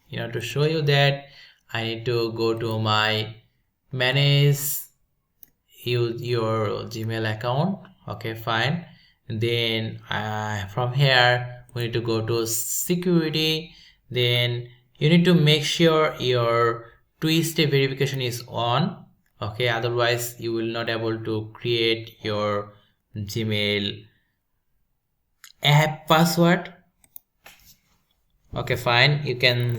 You know, to show you that, I need to go to my manage your Gmail account. Okay, fine. Then from here we need to go to security. Then you need to make sure your two-step verification is on. Okay, otherwise you will not able to create your Gmail app password. Okay, fine. You can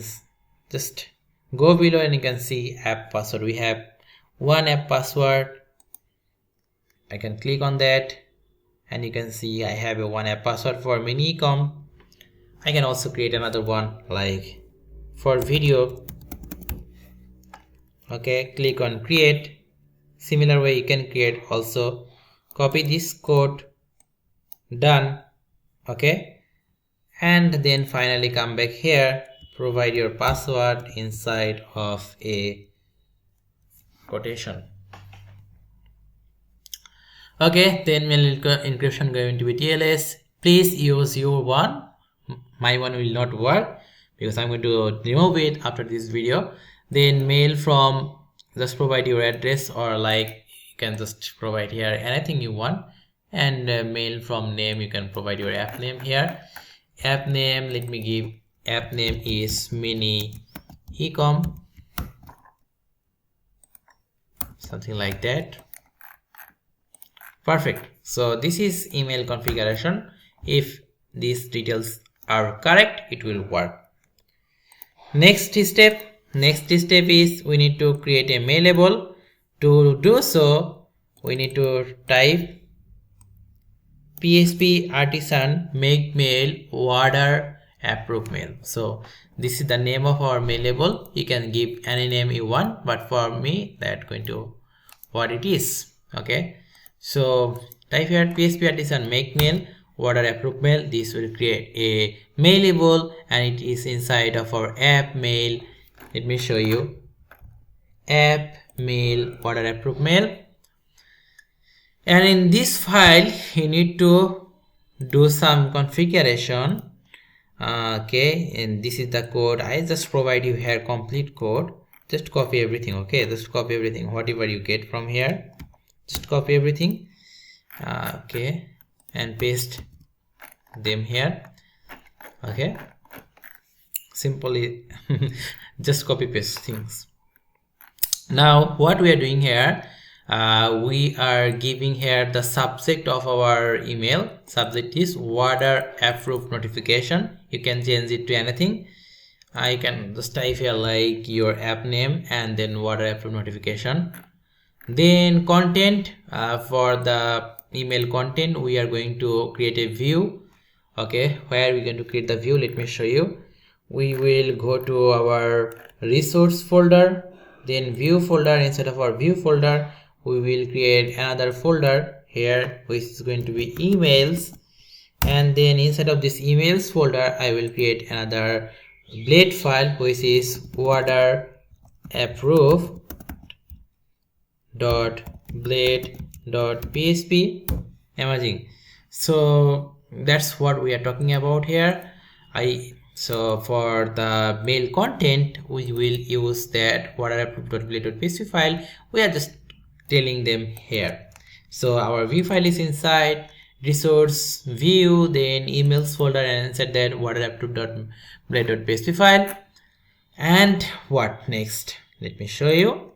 just go below and you can see app password. We have one app password. I can click on that and you can see I have a one app password for mini ecom. I can also create another one like for video. Okay, click on create. Similar way you can create also. Copy this code. Done. Okay, and then finally come back here, provide your password inside of a quotation. Okay, then mail encryption going to be TLS. Please use your one. My one will not work because I'm going to remove it after this video. Then mail from, just provide your address, or like you can just provide here anything you want. And mail from name, you can provide your app name here. App name, let me give app name is mini ecom, something like that. Perfect. So this is email configuration. If these details are correct, it will work. Next step is we need to create a mailable. To do so, we need to type PHP artisan make mail order approve mail. So this is the name of our mailable. You can give any name you want, but for me that going to what it is. Okay, so type here PHP artisan make mail order approved mail. This will create a mailable and it is inside of our app mail. Let me show you app mail order approved mail, and in this file you need to do some configuration. Okay, and this is the code. I just provide you here complete code. Just copy everything. Okay, just copy everything, whatever you get from here, just copy everything. Okay, and paste them here. Okay, simply just copy paste things. Now what we are doing here, we are giving here the subject of our email. Subject is order approved notification. You can change it to anything. I can just type here like your app name and then order approved notification. Then content, for the email content we are going to create a view. Okay, where we're going to create the view, let me show you. We will go to our resource folder, then view folder. Inside of our view folder we will create another folder here which is going to be emails, and then inside of this emails folder I will create another blade file which is order approved .blade.php. Amazing. So that's what we are talking about here. So for the mail content we will use that order approved.blade.php file. We are just telling them here. So our view file is inside resource view, then emails folder, and inside that order approved.blade.php file. And what next? Let me show you.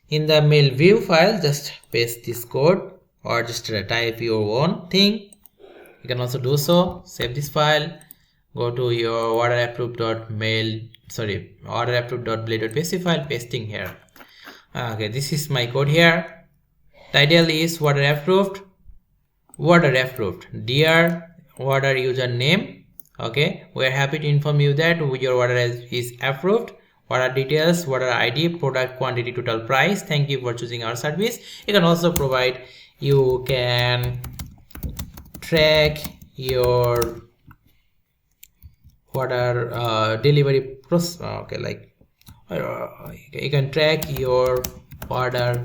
In the mail view file, just paste this code or just type your own thing. You can also do so. Save this file. Go to your order approved.blade.php file, pasting here. Okay, this is my code here. Title is order approved. Dear order user name. Okay, we are happy to inform you that your order is approved. Order details, order ID, product quantity, total price. Thank you for choosing our service. You can also provide, you can track your order delivery process. Okay, like you can track your order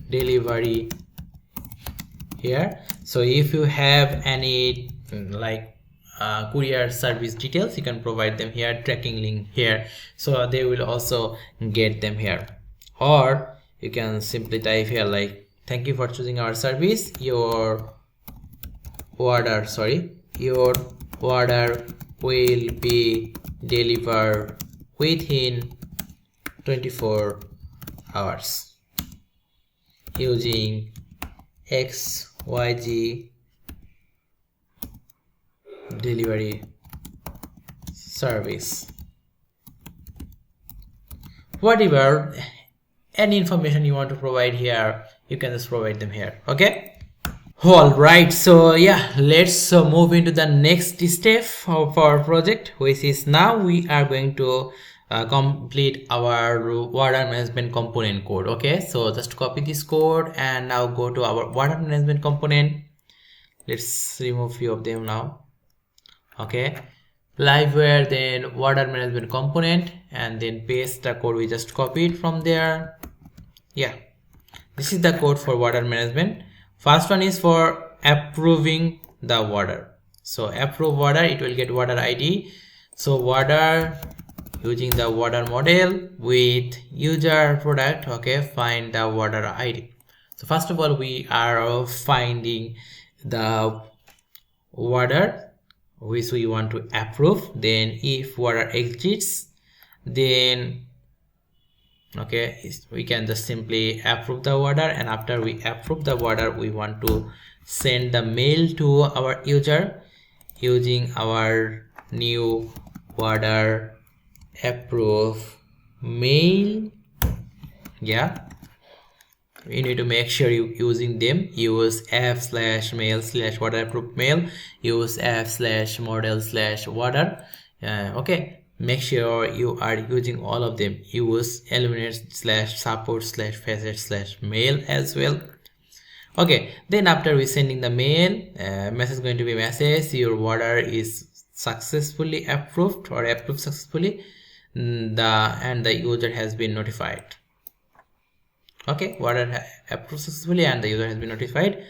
delivery here. So if you have any like courier service details, you can provide them here, tracking link here, so they will also get them here. Or you can simply type here like, thank you for choosing our service, your order will be delivered within 24 hours using XYZ delivery service. Whatever, any information you want to provide here, you can just provide them here. Okay, all right, so yeah, let's move into the next step of our project, which is now we are going to complete our order management component code. Okay, so just copy this code and now go to our order management component. Let's remove few of them now. Okay, Livewire, then order management component, and then paste the code we just copied from there. Yeah, this is the code for order management. First one is for approving the order. So approve order, it will get order ID. So order, using the order model with user product. Okay, find the order ID. So first of all, we are finding the order which we want to approve. Then if order exists, then okay, we can just simply approve the order, and after we approve the order, we want to send the mail to our user using our new order approve mail. Yeah, you need to make sure you using them. Use f/mail/order approved mail, use f/model/order. Okay, make sure you are using all of them. Use eliminate/support/facet/mail as well. Okay, then after we sending the mail, message is going to be message your order is successfully approved or approved successfully, and the user has been notified. Okay, order approved successfully and the user has been notified.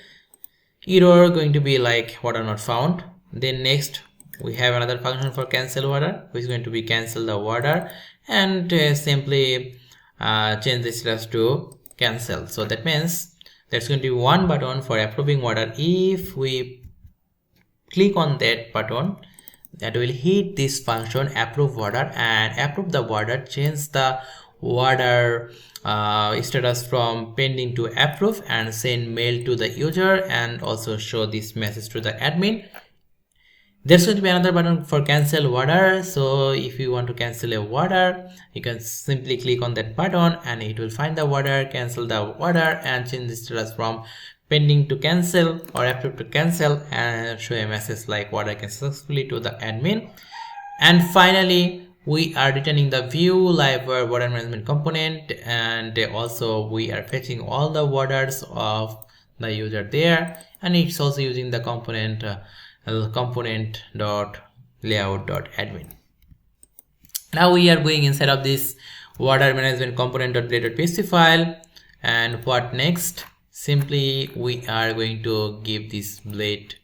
Error going to be like order not found. Then next we have another function for cancel order, which is going to be cancel the order, and simply change the status to cancel. So that means there's going to be one button for approving order. If we click on that button, that will hit this function approve order, and approve the order, change the order status from pending to approve, and send mail to the user, and also show this message to the admin. There's going to be another button for cancel order. So if you want to cancel a order, you can simply click on that button and it will find the order, cancel the order, and change the status from pending to cancel or approved to cancel, and show a message like order cancelled successfully to the admin. And finally, we are returning the view Livewire order management component, and also we are fetching all the orders of the user there, and it's also using the component component.layout.admin. Now we are going inside of this order management component.blade.php file, and what next? Simply we are going to give this blade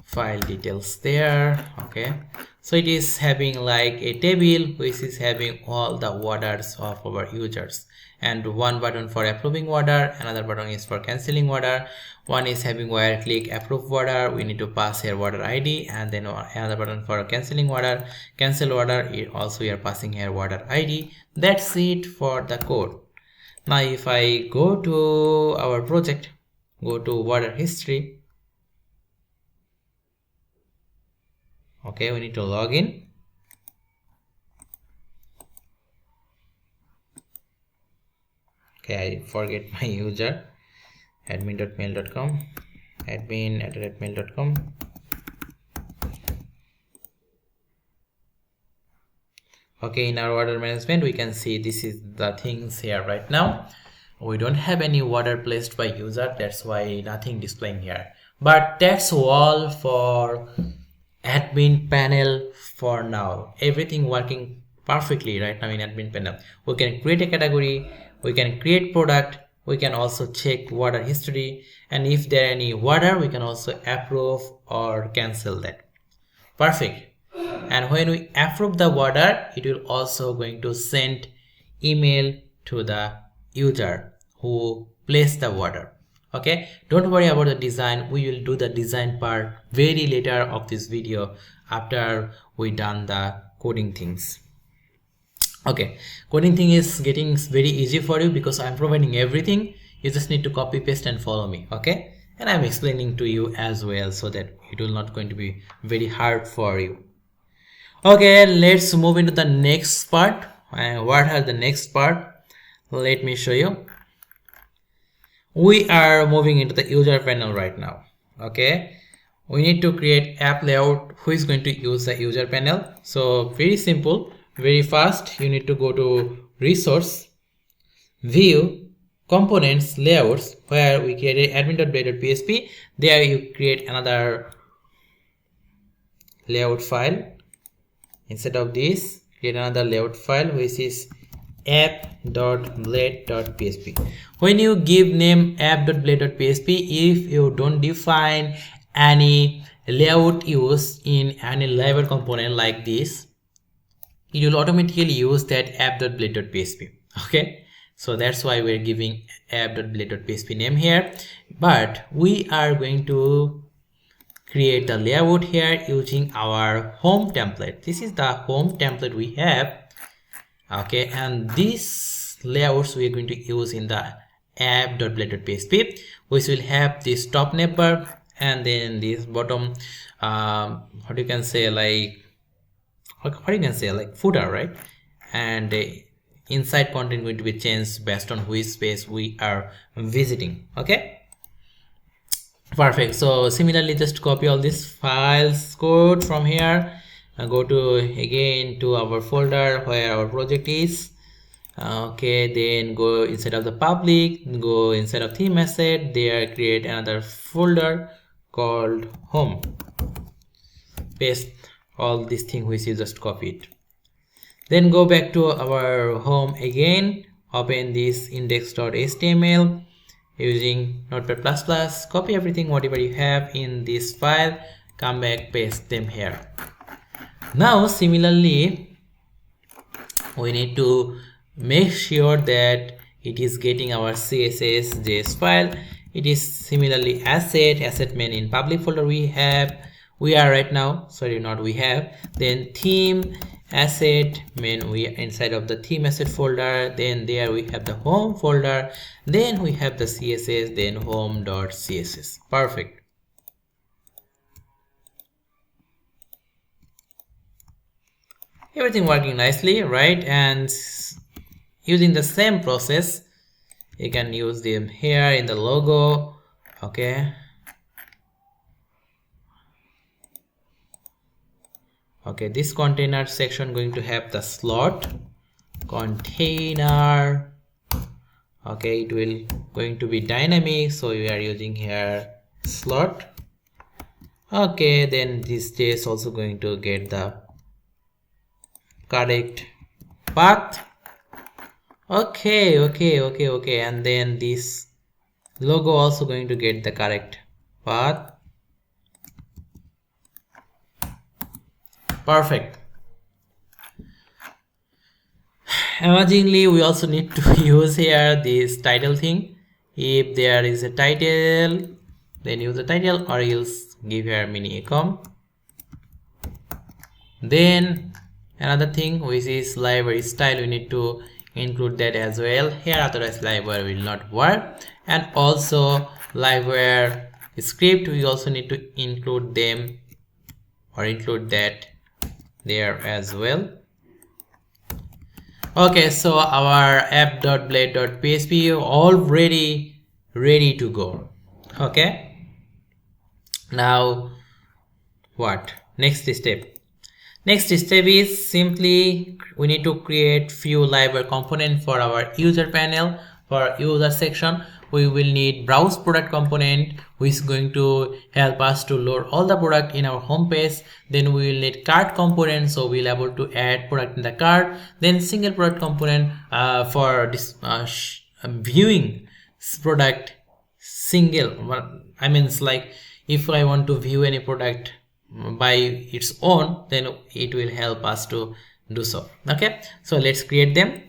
file details there. Okay, so it is having like a table which is having all the orders of our users, and one button for approving order, another button is for cancelling order, one is having wire click approve order, we need to pass here order ID, and then another button for cancelling order, cancel order, also we are passing here order ID. That's it for the code. Now if I go to our project, go to order history, okay, we need to log in. Okay, I forget my user, admin.mail.com, admin@mail.com. Okay, in our order management we can see this is the things here. Right now we don't have any order placed by user, that's why nothing displaying here, but that's all for admin panel for now. Everything working perfectly right now in admin panel. We can create a category, we can create product, we can also check order history, and if there are any order we can also approve or cancel that. Perfect. And when we approve the order, it will also going to send email to the user who placed the order. Okay, don't worry about the design, we will do the design part very later of this video after we done the coding things. Okay, coding thing is getting very easy for you because I'm providing everything. You just need to copy paste and follow me. Okay, and I'm explaining to you as well, so that it will not going to be very hard for you. Okay, let's move into the next part. And what are the next part? Let me show you. We are moving into the user panel right now. Okay, we need to create app layout who is going to use the user panel. So very simple, very fast. You need to go to resource, view, components, layouts, where we created admin.blade.php. There you create another layout file. Instead of this, create another layout file which is app.blade.php. When you give name app.blade.php, if you don't define any layout use in any Livewire component like this, it will automatically use that app.blade.php. Okay, so that's why we're giving app.blade.php name here, but we are going to create the layout here using our home template. This is the home template we have. Okay, and these layouts we are going to use in the app.blade.php, which will have this top neighbor and then this bottom what you can say like footer, right? And inside content going to be changed based on which space we are visiting. Okay, perfect. So similarly, just copy all these files code from here go to again to our folder where our project is. Okay, then go inside of the public, go inside of theme asset, there create another folder called home, paste all these things which you just copied, then go back to our home again, open this index.html using Notepad++, copy everything whatever you have in this file, come back, paste them here. Now similarly we need to make sure that it is getting our css.js file. It is similarly asset main in public folder we are right now, sorry, not we have, then theme asset main, we are inside of the theme asset folder, then there we have the home folder, then we have the css, then home.css. Perfect. Everything working nicely, right? And using the same process, you can use them here in the logo. Okay, this container section going to have the slot container. Okay, it will going to be dynamic, so we are using here slot. Okay, then this is also going to get the correct path. Okay, and then this logo also going to get the correct path. Perfect. Amazingly, we also need to use here this title thing. If there is a title, then use the title, or else give here mini ecom. Then another thing which is library style, we need to include that as well here, otherwise Livewire will not work. And also Livewire script, we also need to include them or include that there as well. Okay, so our app.blade.php already ready to go. Okay, now what next step? Next step is simply we need to create few Livewire component for our user panel. For user section, we will need browse product component, which is going to help us to load all the product in our home page. Then we will need cart component, so we'll able to add product in the cart. Then single product component for this viewing product single. I mean, it's like if I want to view any product by its own, then it will help us to do so. Okay, so let's create them.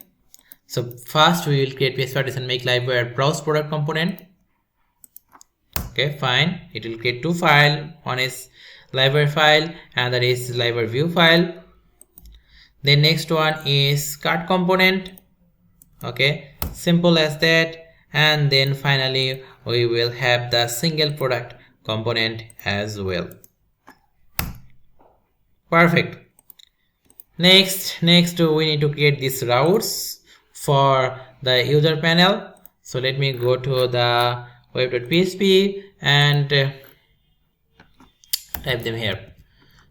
So first we will create PS partition, make Livewire browse product component. Okay, fine, it will create two files, one is Livewire file and that is Livewire view file. Then next one is cart component. Okay, simple as that. And then finally we will have the single product component as well. Perfect. Next we need to create these routes for the user panel. So let me go to the web.php and type them here.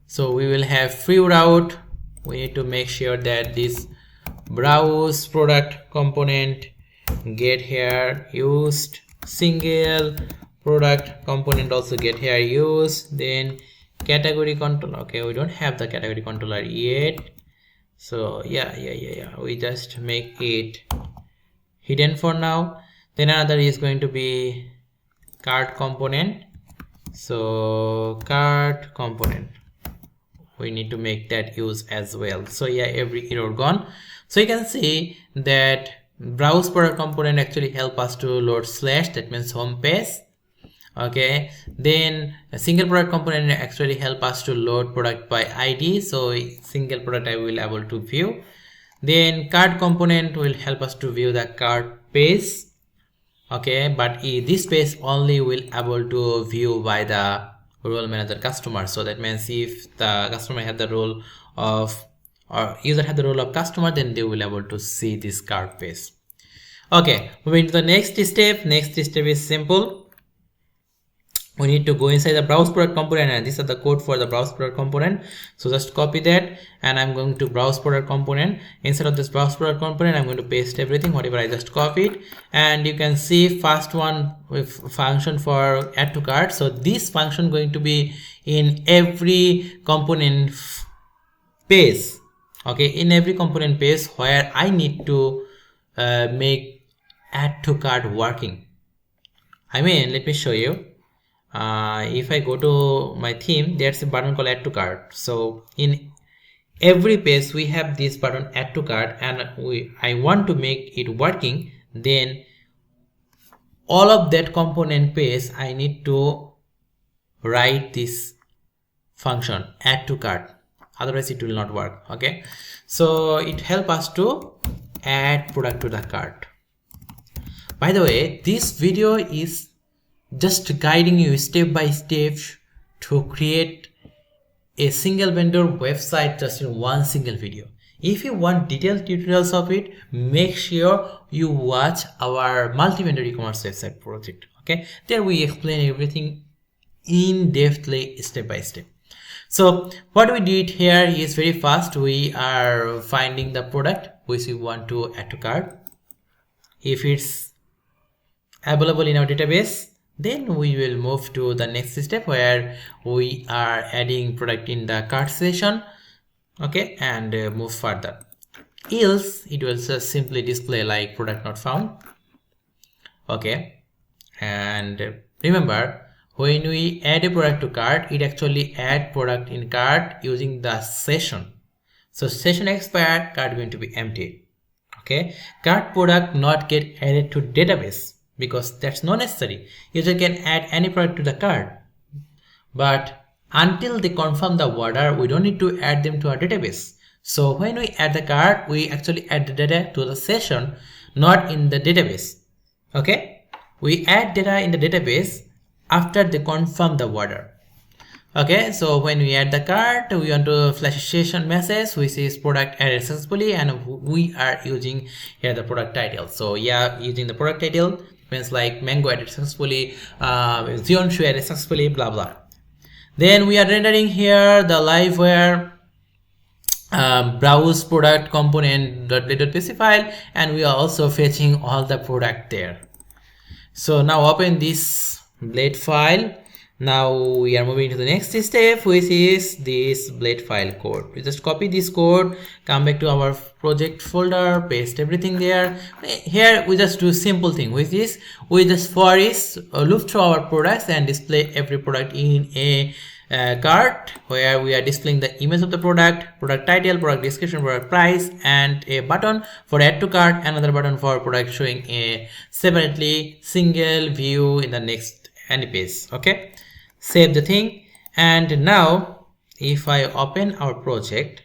So we will have free route. We need to make sure that this browse product component get here used, single product component also get here used. Then category controller, okay, we don't have the category controller yet, so yeah, we just make it hidden for now. Then another is going to be cart component. So cart component, we need to make that use as well. So yeah, every error gone. So you can see that browse product component actually help us to load slash, that means home page. Okay, then a single product component actually help us to load product by ID, so single product I will able to view. Then cart component will help us to view the cart page. Okay, but this page only will able to view by the role manager customer. So that means if the customer have the role of, or user have the role of customer, then they will able to see this cart page. Okay, moving to the next step. Next step is simple. we need to go inside the browse product component, and these are the code for the browse product component. So just copy that, and I'm going to browse product component. Instead of this browse product component, I'm going to paste everything whatever I just copied, and you can see first one with function for add to cart. So this function going to be in every component page, okay, in every component page where I need to make add to cart working. I mean, let me show you. If I go to my theme, there's a button called add to cart. So in every page we have this button add to cart, and I want to make it working. Then all of that component page I need to write this function add to cart, otherwise it will not work. Okay, so it helps us to add product to the cart. By the way, this video is just guiding you step by step to create a single vendor website just in one single video. If you want detailed tutorials of it, make sure you watch our multi-vendor e-commerce website project. Okay, there we explain everything in depthly step by step. So what we did here is very fast. We are finding the product which we want to add to cart. If it's available in our database, then we will move to the next step where we are adding product in the cart session, okay, and move further. Else it will just simply display like product not found. Okay, and remember, when we add a product to cart, it actually add product in cart using the session. So session expired, cart going to be empty. Okay, cart product not get added to database, because that's not necessary. User can add any product to the cart, but until they confirm the order, we don't need to add them to our database. So when we add the cart, we actually add the data to the session, not in the database. Okay, we add data in the database after they confirm the order. Okay, so when we add the cart, we want to flash a session message which is product added successfully, and we are using here the product title. So yeah, using the product title means like mango added successfully, Zionshu added successfully, blah blah. Then we are rendering here the Livewire browse product component.lat.pc file, and we are also fetching all the product there. So now open this blade file. Now we are moving to the next step, which is this blade file code. We just copy this code, come back to our project folder, paste everything there. Here we just do simple thing, which is we just for is loop through our products and display every product in a cart, where we are displaying the image of the product, product title, product description, product price, and a button for add to cart, another button for product showing a separately single view in the next any page. Okay, save the thing, and now if I open our project,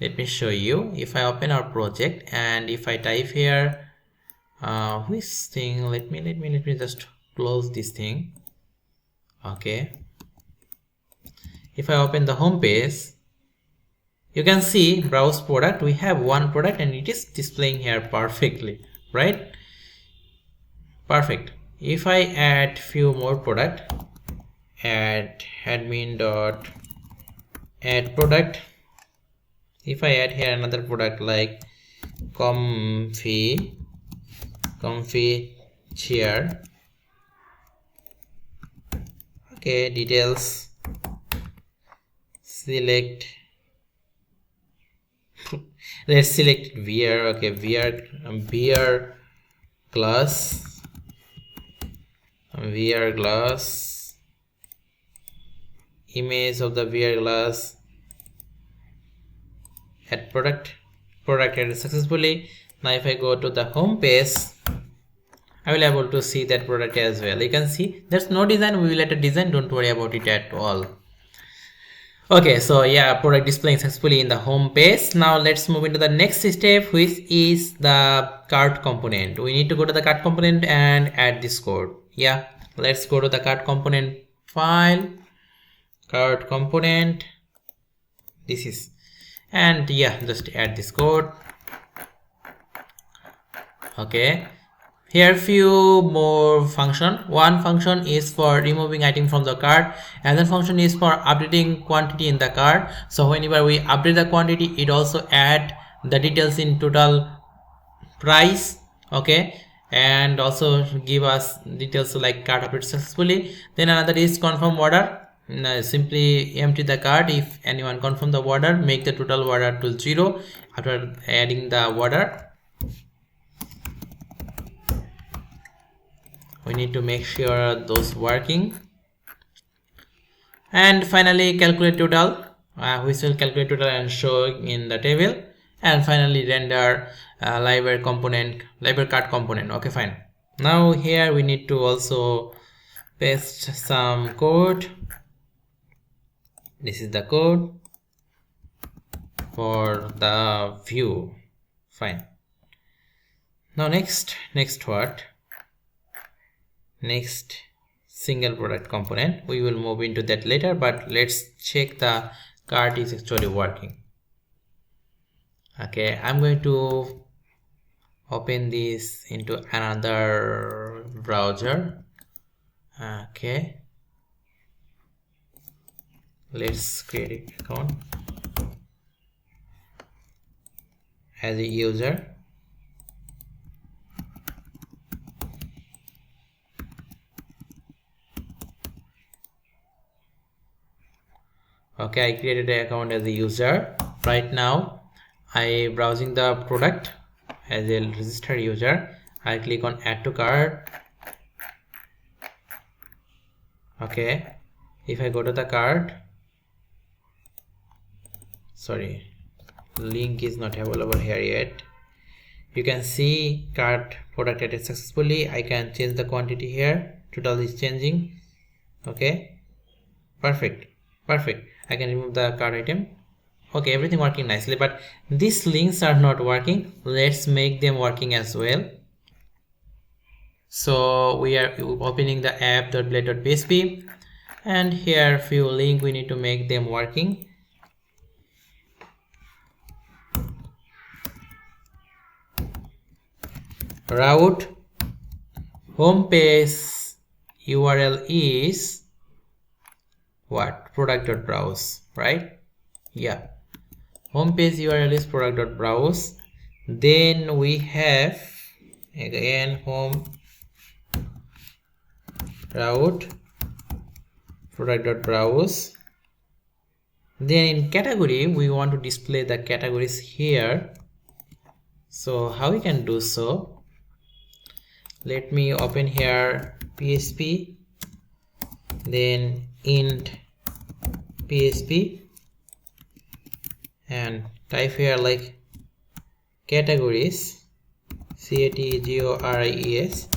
let me show you. If I open our project and if I type here which thing, let me just close this thing. Okay, if I open the home page, you can see browse product. We have one product and it is displaying here perfectly, right? Perfect. If I add few more product, add admin dot add product. If I add here another product like comfy chair, okay, details, select let's select VR. Okay, VR glass, image of the VR glass, add product added successfully. Now if I go to the home page, I will be able to see that product as well. You can see there's no design. We will add a design, don't worry about it at all. Okay, so yeah, product displaying successfully in the home page. Now let's move into the next step, which is the cart component. We need to go to the cart component and add this code. Yeah, let's go to the cart component file, cart component, this is, and yeah, just add this code. Okay, Here few more function. One function is for removing item from the cart. Another function is for updating quantity in the cart. So whenever we update the quantity, it also add the details in total price, okay, and also give us details like cart updated successfully. Then another is confirm order. Simply empty the cart. If anyone confirm the order, make the total order to 0 after adding the order. We need to make sure those working. And finally calculate total, which will calculate total and show in the table. And finally render Livewire component, Livewire cart component. Okay, fine. Now here we need to also paste some code. This is the code for the view. Fine. Now next what? Next single product component. We will move into that later, but let's check the cart is actually working. Okay, I'm going to open this into another browser. Okay, let's create an account as a user. Okay, I created an account as a user. Right now I browsing the product as a registered user. I click on add to cart. Okay, if I go to the cart, sorry, link is not available here yet. You can see cart product added successfully. I can change the quantity here. Total is changing. Okay, perfect. I can remove the cart item. Okay, everything working nicely, but these links are not working. Let's make them working as well. So we are opening the app.blade.php, and here few links we need to make them working. Route homepage URL is what? Product.browse, right? Yeah, homepage URL is product.browse. Then we have again home route product.browse. Then in category we want to display the categories here. So how we can do so? Let me open here PHP, then int PHP, and type here like categories, categories,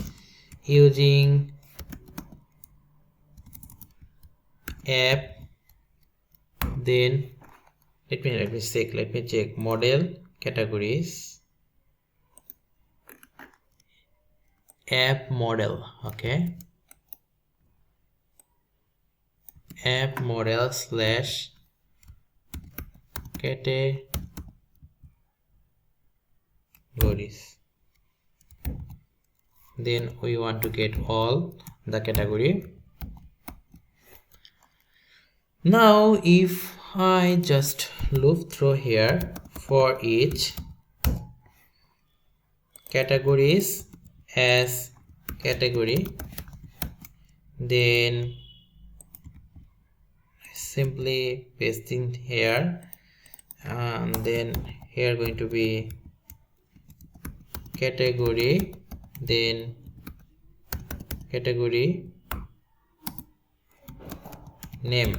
using app. Then let me check model categories, app model. Okay, app model slash categories. Then we want to get all the category. Now if I just loop through here for each categories as category, then simply pasting here, and then here going to be category, then category name.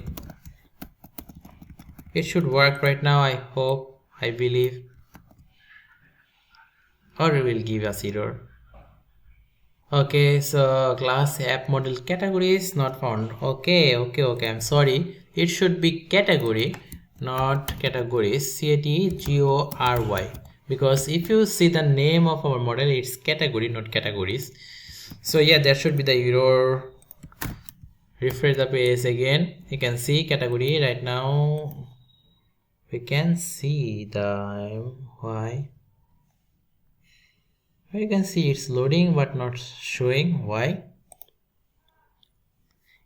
It should work right now, I hope, I believe, or it will give us error. Okay, so class app model categories not found. Okay, I'm sorry, it should be category, not categories, category, because if you see the name of our model, it's category, not categories. So yeah, that should be the error. Refresh the page again. You can see category right now. We can see the why. You can see it's loading but not showing. Why?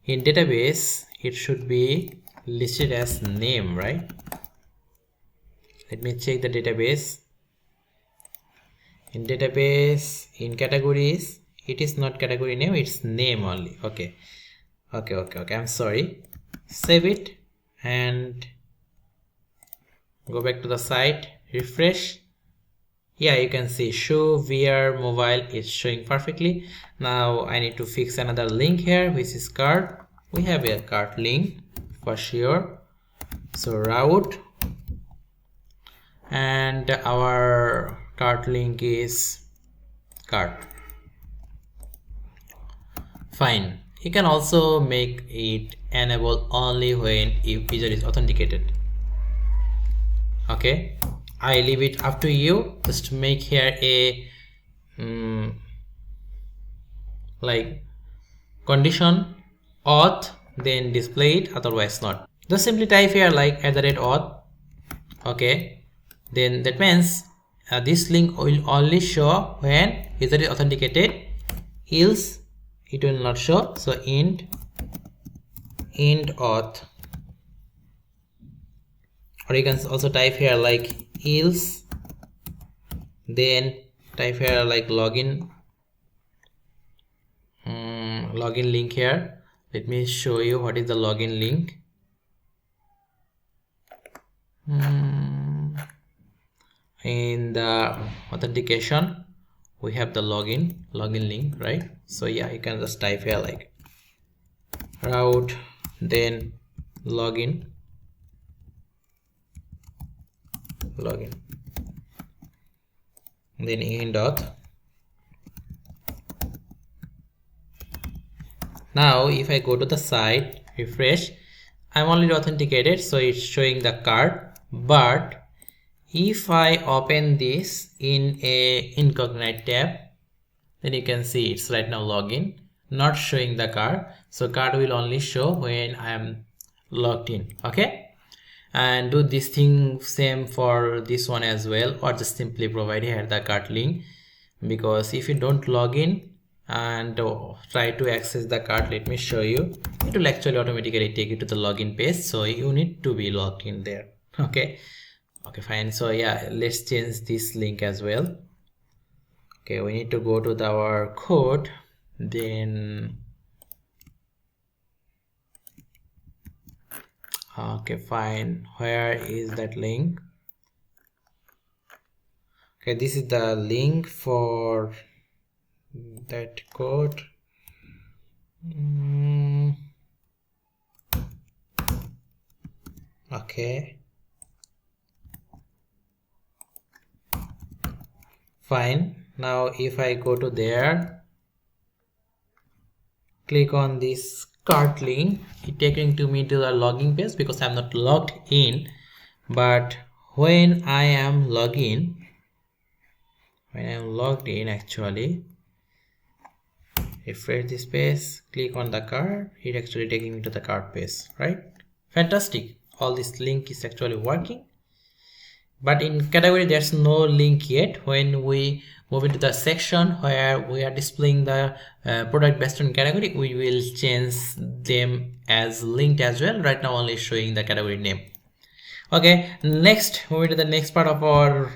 In database it should be listed as name, right? Let me check the database. In database, in categories, it is not category name, it's name only. Okay, I'm sorry. Save it and go back to the site, refresh. Yeah, you can see show VR mobile is showing perfectly. Now I need to fix another link here, which is cart. We have a cart link for sure. So route, and our cart link is cart. Fine. You can also make it enable only when user is authenticated. Okay, I leave it up to you. Just make here a like condition auth, then display it, otherwise not. Just simply type here like @auth. Okay, then that means this link will only show when user is authenticated, else it will not show. So int auth, or you can also type here like else, then type here like login link here. Let me show you what is the login link. In the authentication we have the login link, right? So yeah, you can just type here like route, then login, then end auth. Now if I go to the site, refresh, I'm already authenticated, so it's showing the card. But if I open this in a incognito tab, then you can see it's right now login, not showing the card. So card will only show when I am logged in. Okay, and do this thing same for this one as well, or just simply provide here the card link, because if you don't log in and try to access the card, let me show you, it will actually automatically take you to the login page, so you need to be logged in there. Okay, fine. So yeah, let's change this link as well. Okay, we need to go to our code, then okay, fine, where is that link? Okay, this is the link for that code. Okay, fine. Now if I go to there, click on this cart link, it taking to me to the login page because I'm not logged in. But when I am logged in, actually, refresh this page, click on the card, it actually taking me to the card page, right? Fantastic. All this link is actually working. But in category there's no link yet. When we move into the section where we are displaying the product based on category, we will change them as linked as well. Right now only showing the category name. Okay, next, moving to the next part of our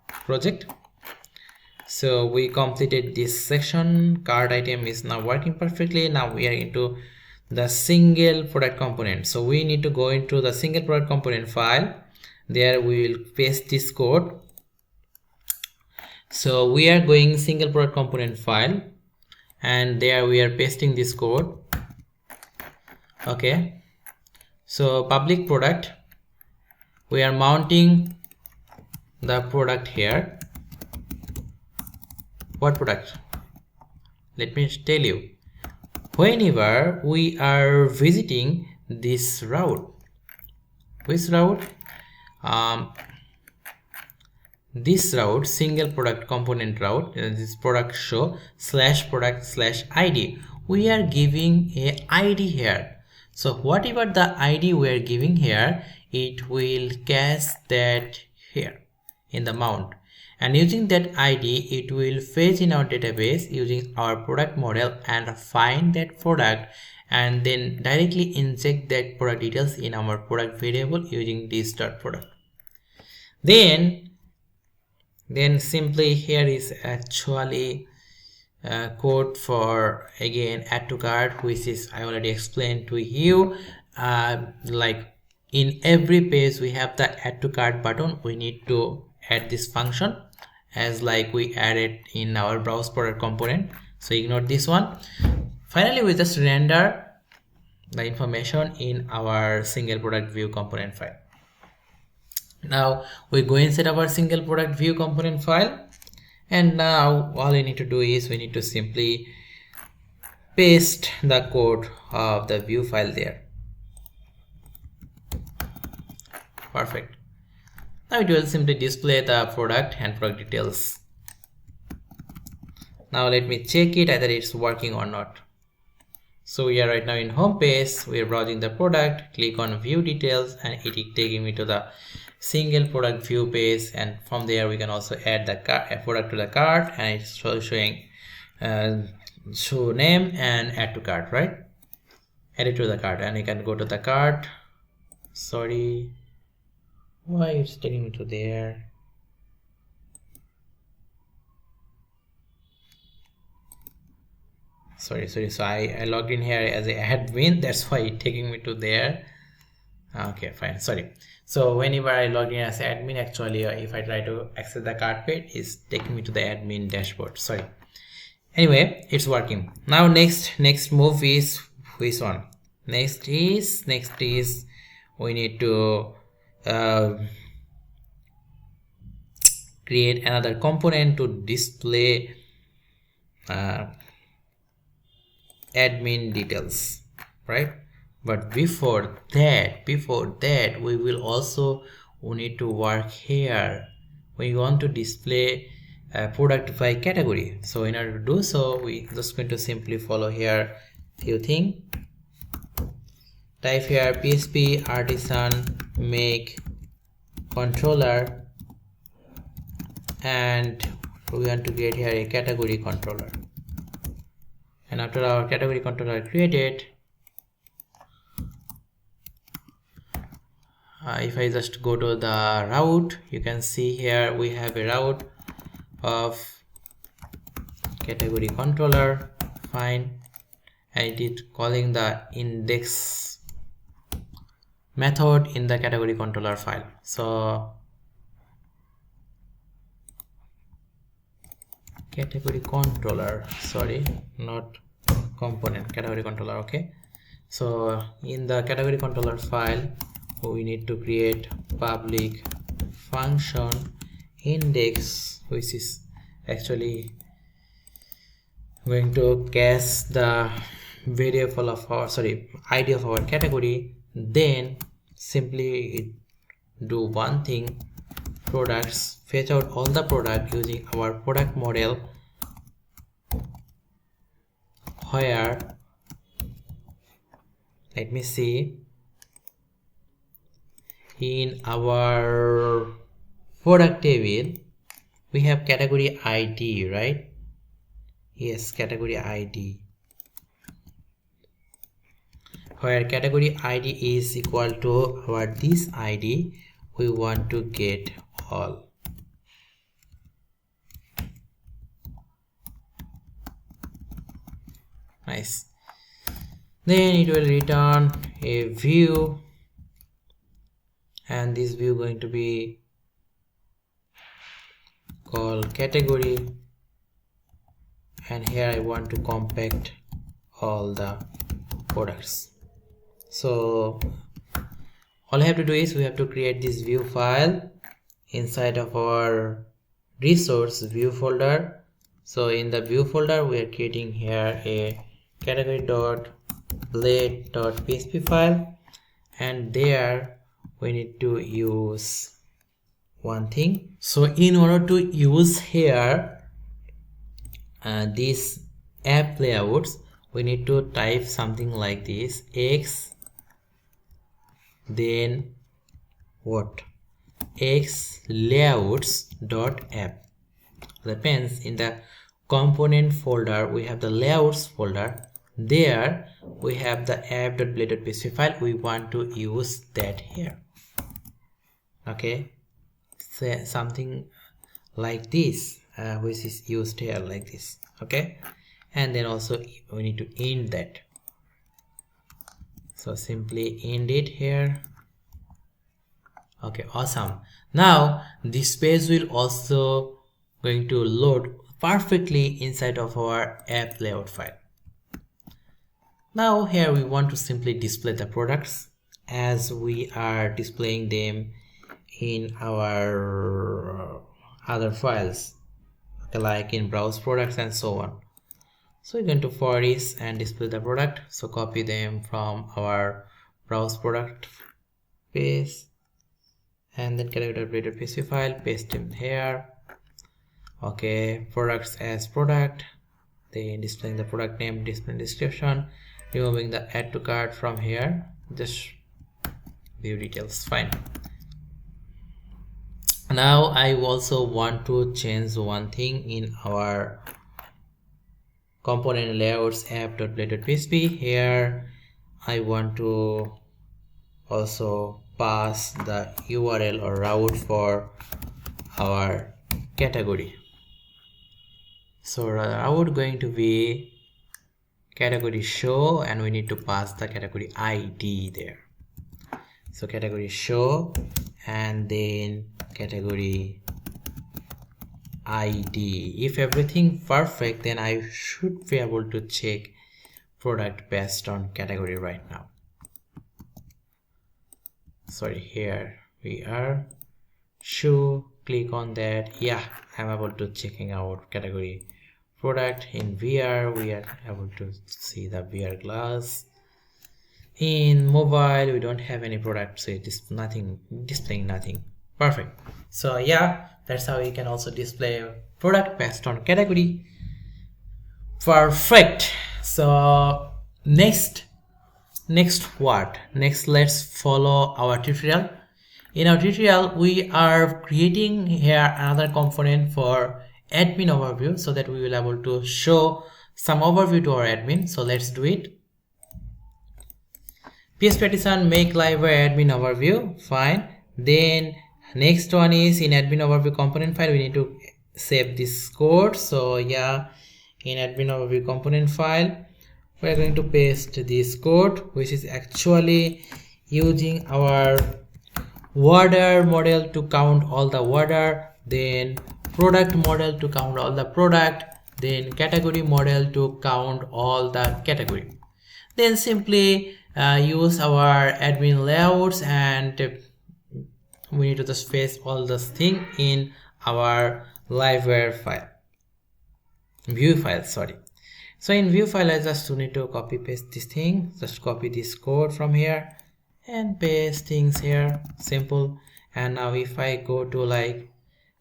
project. So we completed this section. Card item is now working perfectly. Now we are into the single product component. So we need to go into the single product component file. There we will paste this code. So we are going single product component file, and there we are pasting this code. Okay, so public product, we are mounting the product here. What product? Let me tell you. Whenever we are visiting this route, which route? This route, single product component route, this product show /product/id, we are giving a ID here. So whatever the ID we are giving here, it will catch that here in the mount, and using that ID it will fetch in our database using our product model and find that product, and then directly inject that product details in our product variable using this dot product. Then simply here is actually code for again add to cart, which is I already explained to you. Like in every page we have the add to cart button, we need to add this function as like we added in our browse product component, so ignore this one. Finally we just render the information in our single product view component file. Now we go inside our single product view component file, and now all we need to do is we need to simply paste the code of the view file there. Perfect. Now it will simply display the product and product details. Now let me check it either it's working or not. So we are right now in home page, we are browsing the product, click on view details, and it is taking me to the single product view page, and from there we can also add the product to the cart, and it's showing show name and add to cart, right? Add it to the cart, and you can go to the cart. Sorry, why it's taking me to there? Sorry, so I logged in here as a admin, that's why it's taking me to there. Okay, fine, sorry. So whenever I log in as admin, actually if I try to access the cart page, it's taking me to the admin dashboard. Sorry. Anyway, it's working. Now next move is which one? Next is we need to create another component to display admin details, right? But before that we need to work here. We want to display product by category. So in order to do so, we just going to simply follow here few things. Type here PHP artisan make controller, and we want to create here a category controller. And after our category controller created, if I just go to the route, you can see here we have a route of category controller, fine, and it is calling the index method in the category controller file. So category controller, sorry, not component, category controller. Okay, so in the category controller file we need to create public function index, which is actually going to cache the variable of our ID of our category. Then simply do one thing, products, fetch out all the product using our product model, where, let me see, in our product table we have category ID, right? Yes, category ID, where category ID is equal to our this ID, we want to get all. Nice. Then it will return a view, and this view going to be called category, and here I want to compact all the products. So all I have to do is we have to create this view file inside of our resource view folder. So in the view folder we are creating here a category.blade.php file, and there we need to use one thing. So in order to use here these app layouts, we need to type something like this, x, then what, x layouts dot app. That means in the component folder we have the layouts folder. There we have the app.blade.php file. We want to use that here. Okay, say something like this, which is used here like this. Okay, and then also we need to end that. So simply end it here. Okay, awesome. Now this page will also going to load perfectly inside of our app layout file. Now here we want to simply display the products as we are displaying them in our other files, okay, like in browse products and so on. So we're going to for this and display the product. So copy them from our browse product page and then category.php file, paste them here. Okay, products as product, then displaying the product name, display description, removing the add to cart from here, just view details, fine. Now I also want to change one thing in our component layouts app.blade.php. Here I want to also pass the URL or route for our category. So the route going to be category show, and we need to pass the category ID there. So category show and then category ID. If everything perfect, then I should be able to check product based on category right now. Sorry, here we are. Show, click on that. Yeah, I'm able to checking out category product. In VR we are able to see the VR glass. In mobile we don't have any product, so it is nothing, displaying nothing. Perfect. So yeah, that's how you can also display product based on category. Perfect. So next what? Next, let's follow our tutorial. In our tutorial we are creating here another component for admin overview, so that we will able to show some overview to our admin. So let's do it. PHP artisan make Livewire admin overview, fine. Then next one is in admin overview component file we need to save this code. So yeah, in admin overview component file we are going to paste this code, which is actually using our order model to count all the order, then product model to count all the product, then category model to count all the category. Then simply use our admin layouts, and we need to just paste all this thing in our Livewire file, view file, sorry. So in view file I just need to copy paste this thing, just copy this code from here and paste things here, simple. And now if I go to like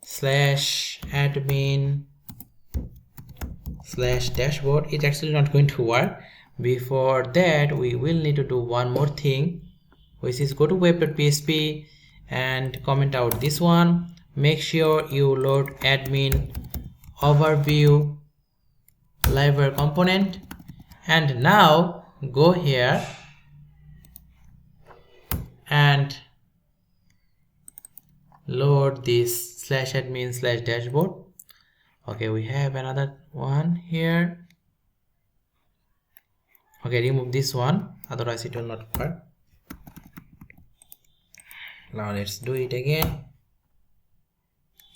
/admin /dashboard, it's actually not going to work. Before that we will need to do one more thing, which is go to web.php and comment out this one. Make sure you load admin overview Livewire component, and now go here and load this /admin /dashboard. Okay, we have another one here. Okay, remove this one, otherwise it will not work. Now let's do it again.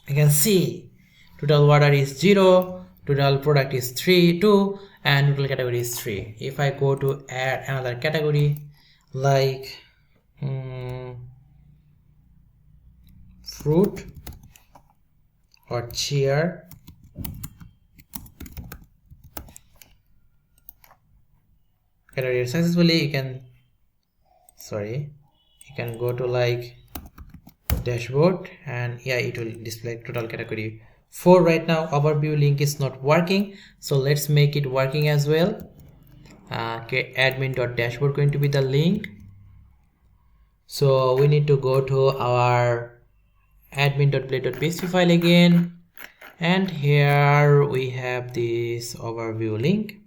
You can see total order is 0, total product is 2, and total category is 3. If I go to add another category like fruit or chair, category successfully, you can go to like dashboard, and yeah, it will display total category 4 right now. Overview link is not working, so let's make it working as well. Okay, admin.dashboard going to be the link. So we need to go to our admin.blade.php file again, and here we have this overview link.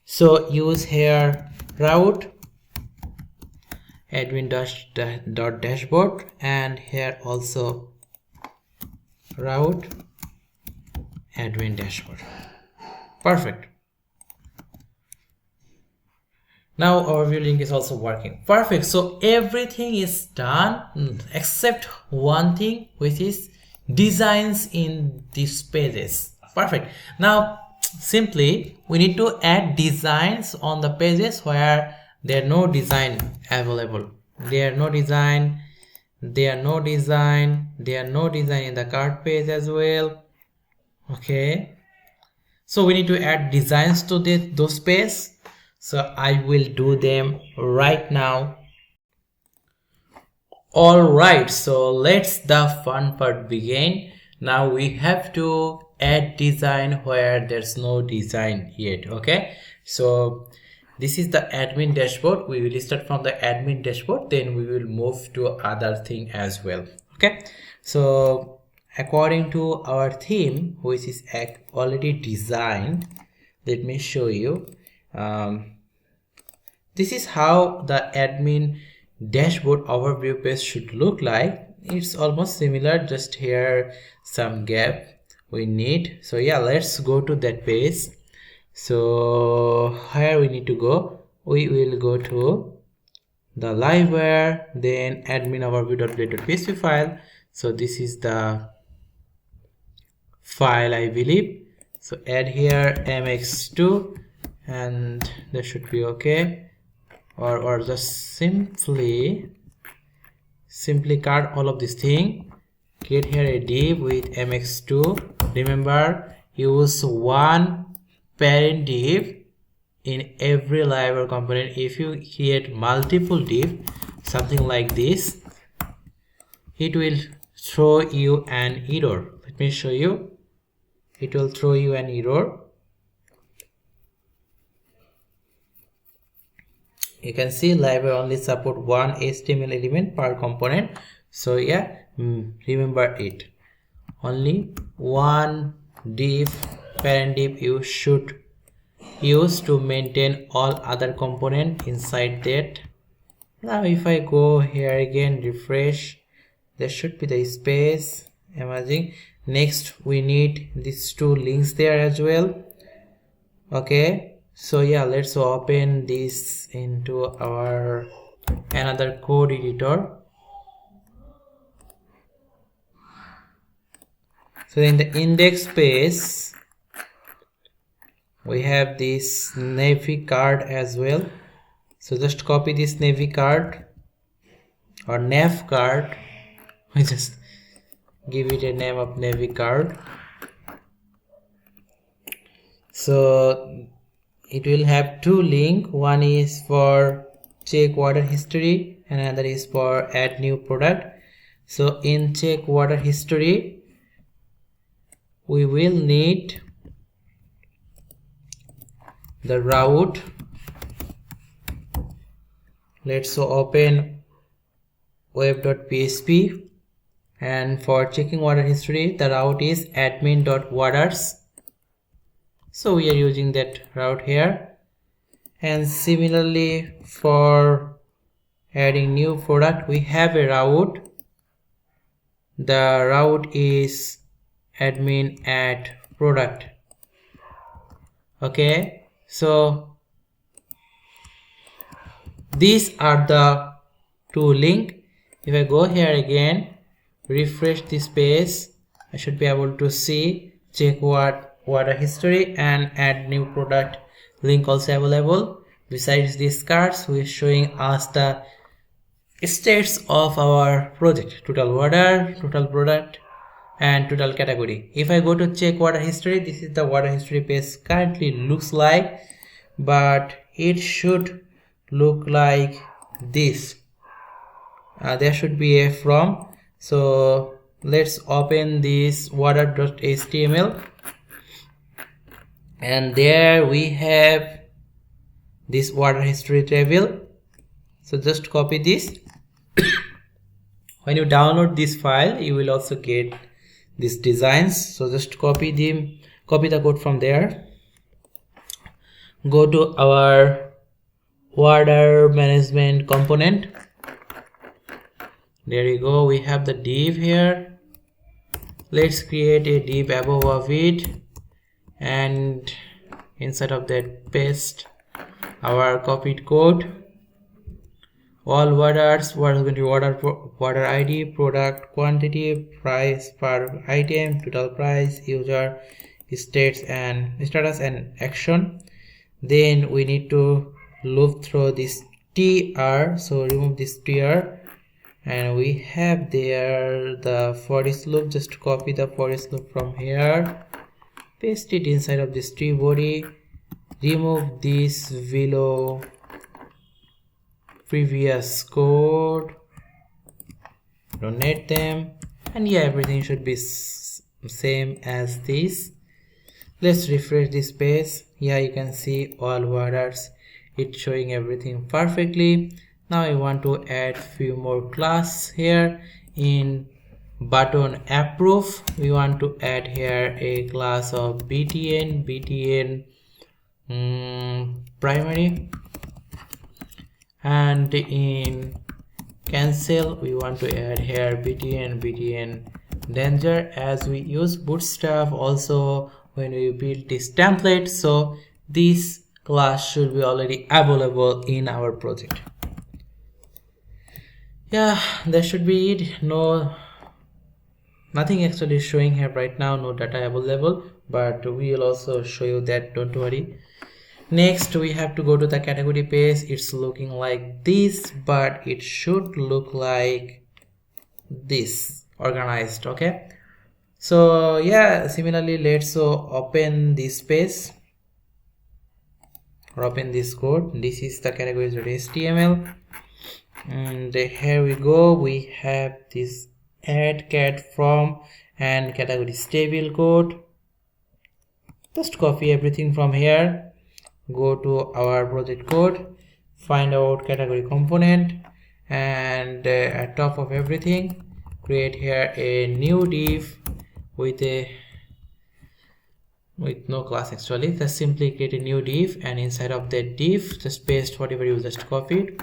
So use here route admin dot dashboard, and here also route admin dashboard. Perfect. Now our view link is also working. Perfect. So everything is done except one thing, which is designs in these pages. Perfect. Now simply we need to add designs on the pages where there are no design available. There are no design in the cart page as well. Okay, so we need to add designs to those pages. So I will do them right now. All right, so let's the fun part begin. Now we have to add design where there's no design yet. Okay, so this is the admin dashboard. We will start from the admin dashboard, then we will move to other thing as well. Okay, so according to our theme, which is already designed, let me show you. This is how the admin dashboard overview page should look like. It's almost similar, just here some gap we need. So yeah, let's go to that page. So here we need to go. We will go to the Livewire, then admin overview.blade.php file. So this is the file, I believe. So add here mx2, and that should be okay. Or just simply cart all of this thing. Create here a div with mx2. Remember, use one parent div in every Livewire component. If you create multiple div, something like this, it will throw you an error. Let me show you. It will throw you an error. You can see Livewire only support one HTML element per component. So yeah, remember it. Only one div, parent div, you should use to maintain all other components inside that. Now if I go here again, refresh, there should be the space emerging. Next we need these two links there as well. Okay, so yeah, let's open this into our another code editor. So in the index page we have this navy card as well. So just copy this navy card or nav card. I just give it a name of navy card. So it will have two links. One is for check order history and another is for add new product. So in check order history we will need the route. Let's open web.php, and for checking order history the route is admin.orders. So we are using that route here. And similarly for adding new product we have a route. The route is admin add product. Okay, so these are the two links. If I go here again, refresh this page, I should be able to see check order history and add new product link also available. Besides these cards, we are showing us the states of our project: total order, total product, and total category. If I go to check order history, this is the order history page currently looks like, but it should look like this. There should be a from. So let's open this order.html, and there we have this order history table. So just copy this When you download this file, you will also get these designs. So just copy the code from there. Go to our order management component. There you go. We have the div here. Let's create a div above of it, and inside of that paste our copied code. All orders, what is going to be order ID, product quantity, price per item, total price, user, status and action. Then we need to loop through this tr, so remove this tr, and we have there the for each loop. Just copy the for each loop from here, paste it inside of this tree body, remove this below previous code, donate them, and yeah, everything should be same as this. Let's refresh this page. Yeah, you can see all orders, it's showing everything perfectly. Now I want to add few more class here. In button approve, we want to add here a class of btn primary, and in cancel we want to add here btn danger, as we use bootstrap also when we build this template, so this class should be already available in our project. Yeah, that should be it. Nothing actually showing here right now, no data available, but we will also show you that, don't worry. Next we have to go to the category page. It's looking like this, but it should look like this, organized. Okay, so yeah, similarly let's open this page or open this code. This is the categories.html, and here we go. We have this add cat from and categories table code. Just copy everything from here, go to our project code, find out category component, and at top of everything create here a new div with no class. Actually just simply create a new div, and inside of that div just paste whatever you just copied.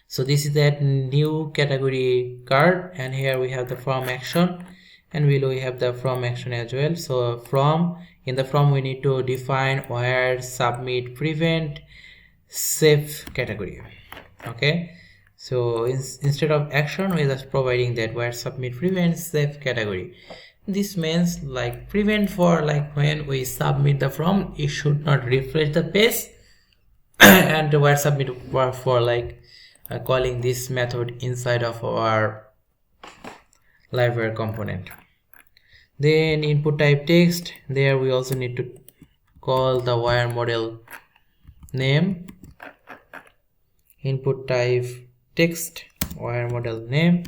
So this is that new category card, and here we have the from action, and below we have the from action as well. So in the from we need to define where submit prevent save category. Okay, so instead of action we're just providing that where submit prevent save category. This means like prevent for like when we submit the from, it should not refresh the page, and where submit for like calling this method inside of our Livewire component. Then input type text, there we also need to call the wire model name. Input type text, wire model name,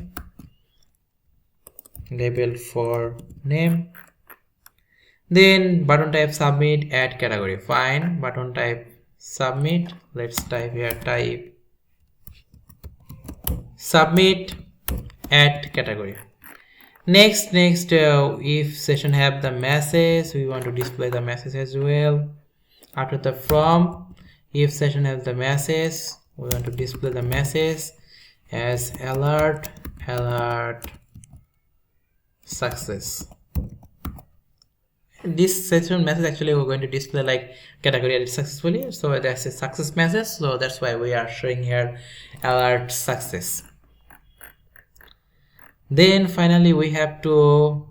label for name. Then button type submit add category. Fine, button type submit. Let's type here type submit add category. Next if session have the message, we want to display the message as well. After the from, if session has the message, we want to display the message as alert success. This session message actually we're going to display like category added successfully, so that's a success message, so that's why we are showing here alert success. Then finally we have to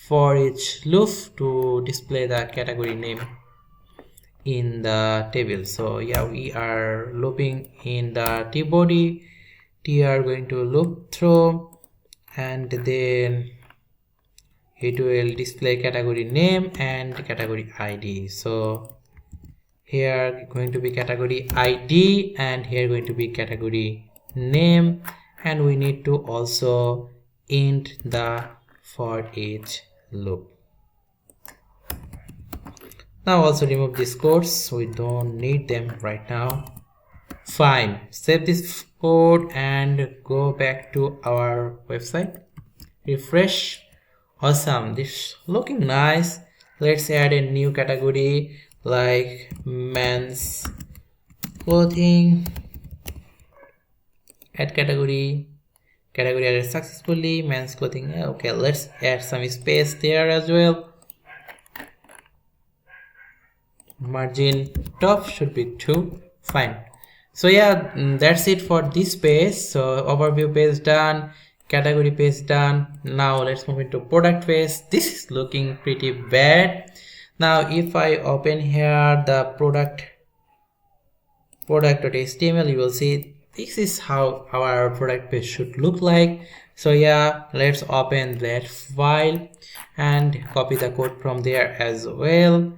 for each loop to display the category name in the table. So yeah, we are looping in the t body, t are going to loop through, and then it will display category name and category ID. So here going to be category ID, and here going to be category name, and we need to also int the for each loop. Now also remove these codes, we don't need them right now. Fine, save this code and go back to our website. Refresh. Awesome, this looking nice. Let's add a new category like men's clothing. Add category added successfully, men's clothing. Okay, let's add some space there as well. Margin top should be 2. Fine. So yeah, that's it for this page. So overview page done, category page done. Now let's move into product page. This is looking pretty bad. Now if I open here the product.html, you will see this is how our product page should look like. So yeah, let's open that file and copy the code from there as well.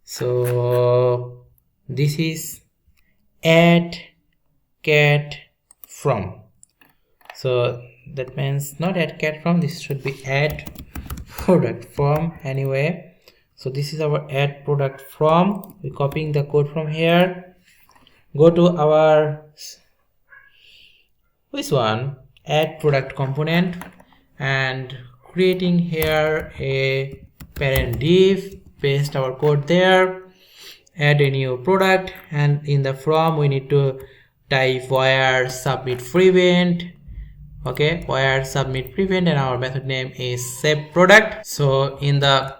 So this is add cat from. So that means not add cat from, this should be add product from anyway. So this is our add product from. We're copying the code from here. Go to our add product component and creating here a parent div, paste our code there, add a new product, and in the from we need to type wire submit prevent. Okay, wire submit prevent, and our method name is save product. So in the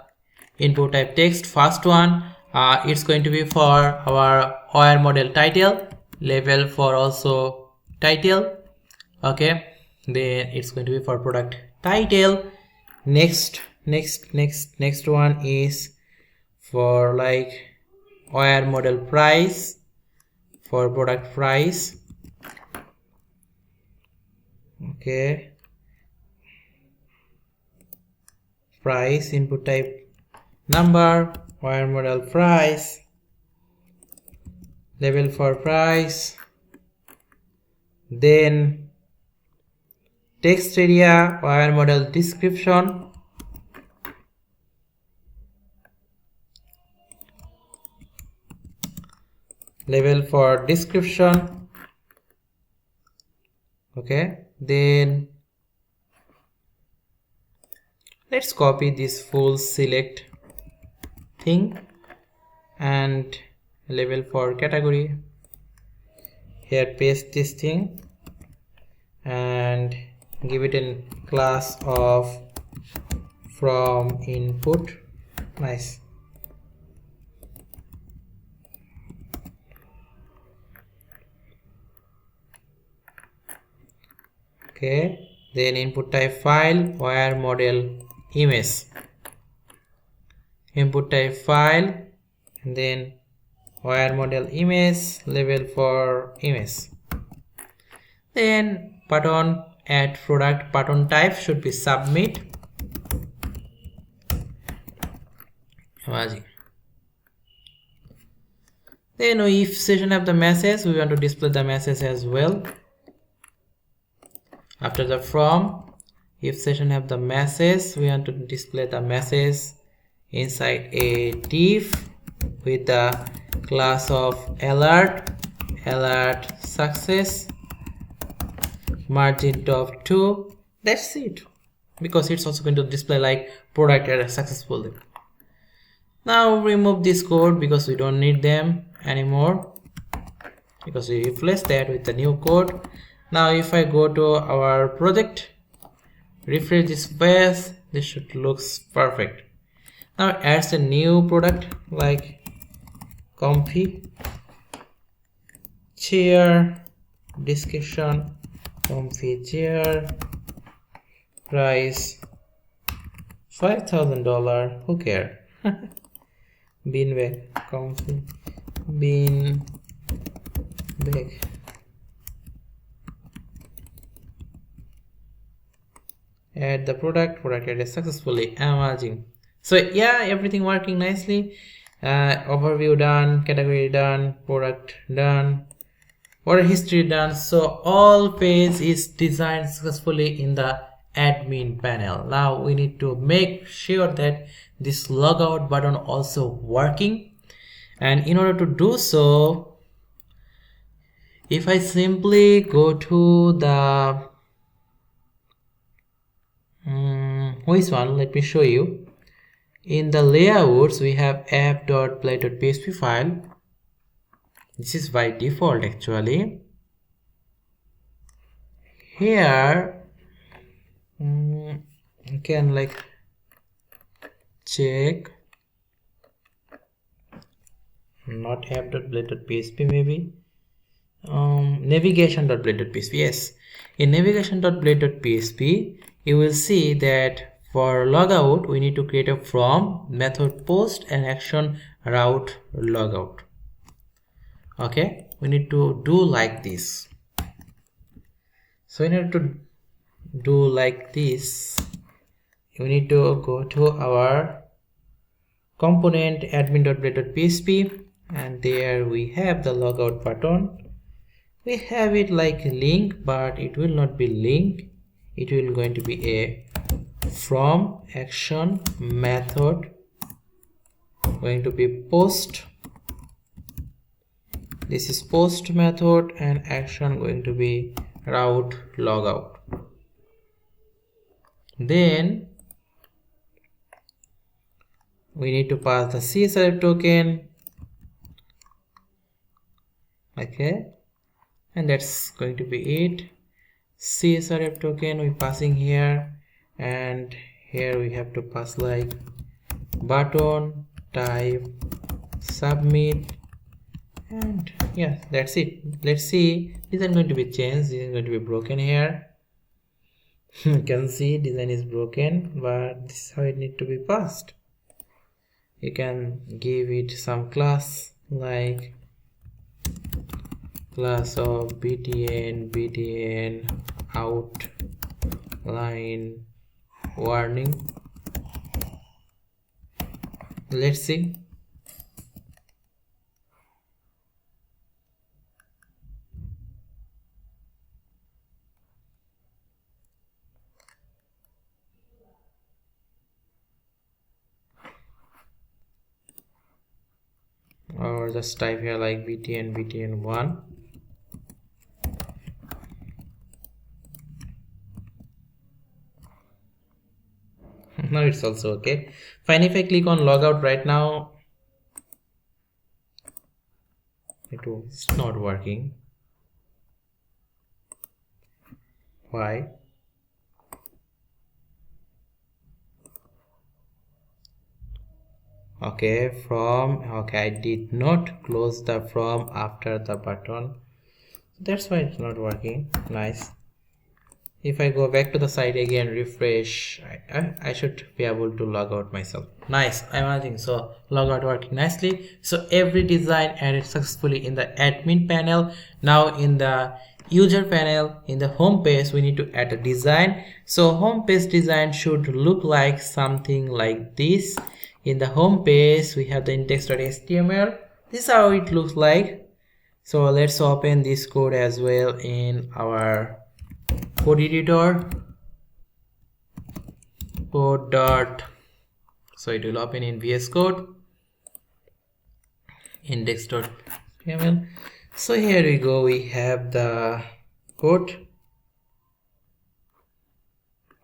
input type text, first one, it's going to be for our wire model title, label for also title. Okay, then it's going to be for product title. Next one is for like wire model price, for product price. Okay, price, input type number, wire model price, label for price, then text area, wire model description, label for description. Okay, then let's copy this full select thing and label for category. Here paste this thing and give it a class of from input. Nice. Okay, then input type file, wire model image, input type file, and then wire model image, label for image. Then button, add product, button type should be submit. Amazing. Then if session have the message, we want to display the message as well. After the from, if session have the message, we want to display the message inside a div with the class of alert success, margin top 2. That's it, because it's also going to display like product error successfully. Now remove this code because we don't need them anymore, because we replace that with the new code. Now if I go to our project, refresh this page, this should looks perfect. Now adds a new product like comfy chair, description, comfy chair, price $5,000, who care? Bean bag, comfy bean bag. Add the product added successfully. Amazing. So yeah, everything working nicely. Overview done, category done, product done, order history done. So all page is designed successfully in the admin panel. Now we need to make sure that this logout button also working, and in order to do so, If I simply go to the which one, let me show you. In the layouts we have app.play.php file. This is by default actually. Here you can like check, not app.play.php, maybe navigation.play.php. yes, in navigation.play.php you will see that for logout we need to create a from method post and action route logout. Okay, we need to do like this. So in order to do like this, we need to go to our component admin.play.php, and there we have the logout button. We have it like link, but it will not be link, it will going to be a from action method going to be post. This is post method, and action going to be route logout. Then we need to pass the CSRF token. Okay, and that's going to be it. CSRF token we passing here, and here we have to pass like button type submit, and yeah, that's it. Let's see, these are going to be changed, this is going to be broken here. You can see design is broken, but this is how it need to be passed. You can give it some class like class of btn outline warning. Let's see. Or just type here like btn1. Now it's also okay. Fine, if I click on logout right now, it's not working. Why? Okay, I did not close the from after the button, that's why it's not working. Nice. If I go back to the site again, refresh, I should be able to log out myself. Nice, amazing. So logout working nicely. So every design added successfully in the admin panel. Now in the user panel, in the home page, we need to add a design. So home page design should look like something like this. In the home page we have the index.html. This is how it looks like. So let's open this code as well in our code editor. So it will open in VS Code, index.html. So here we go, we have the code,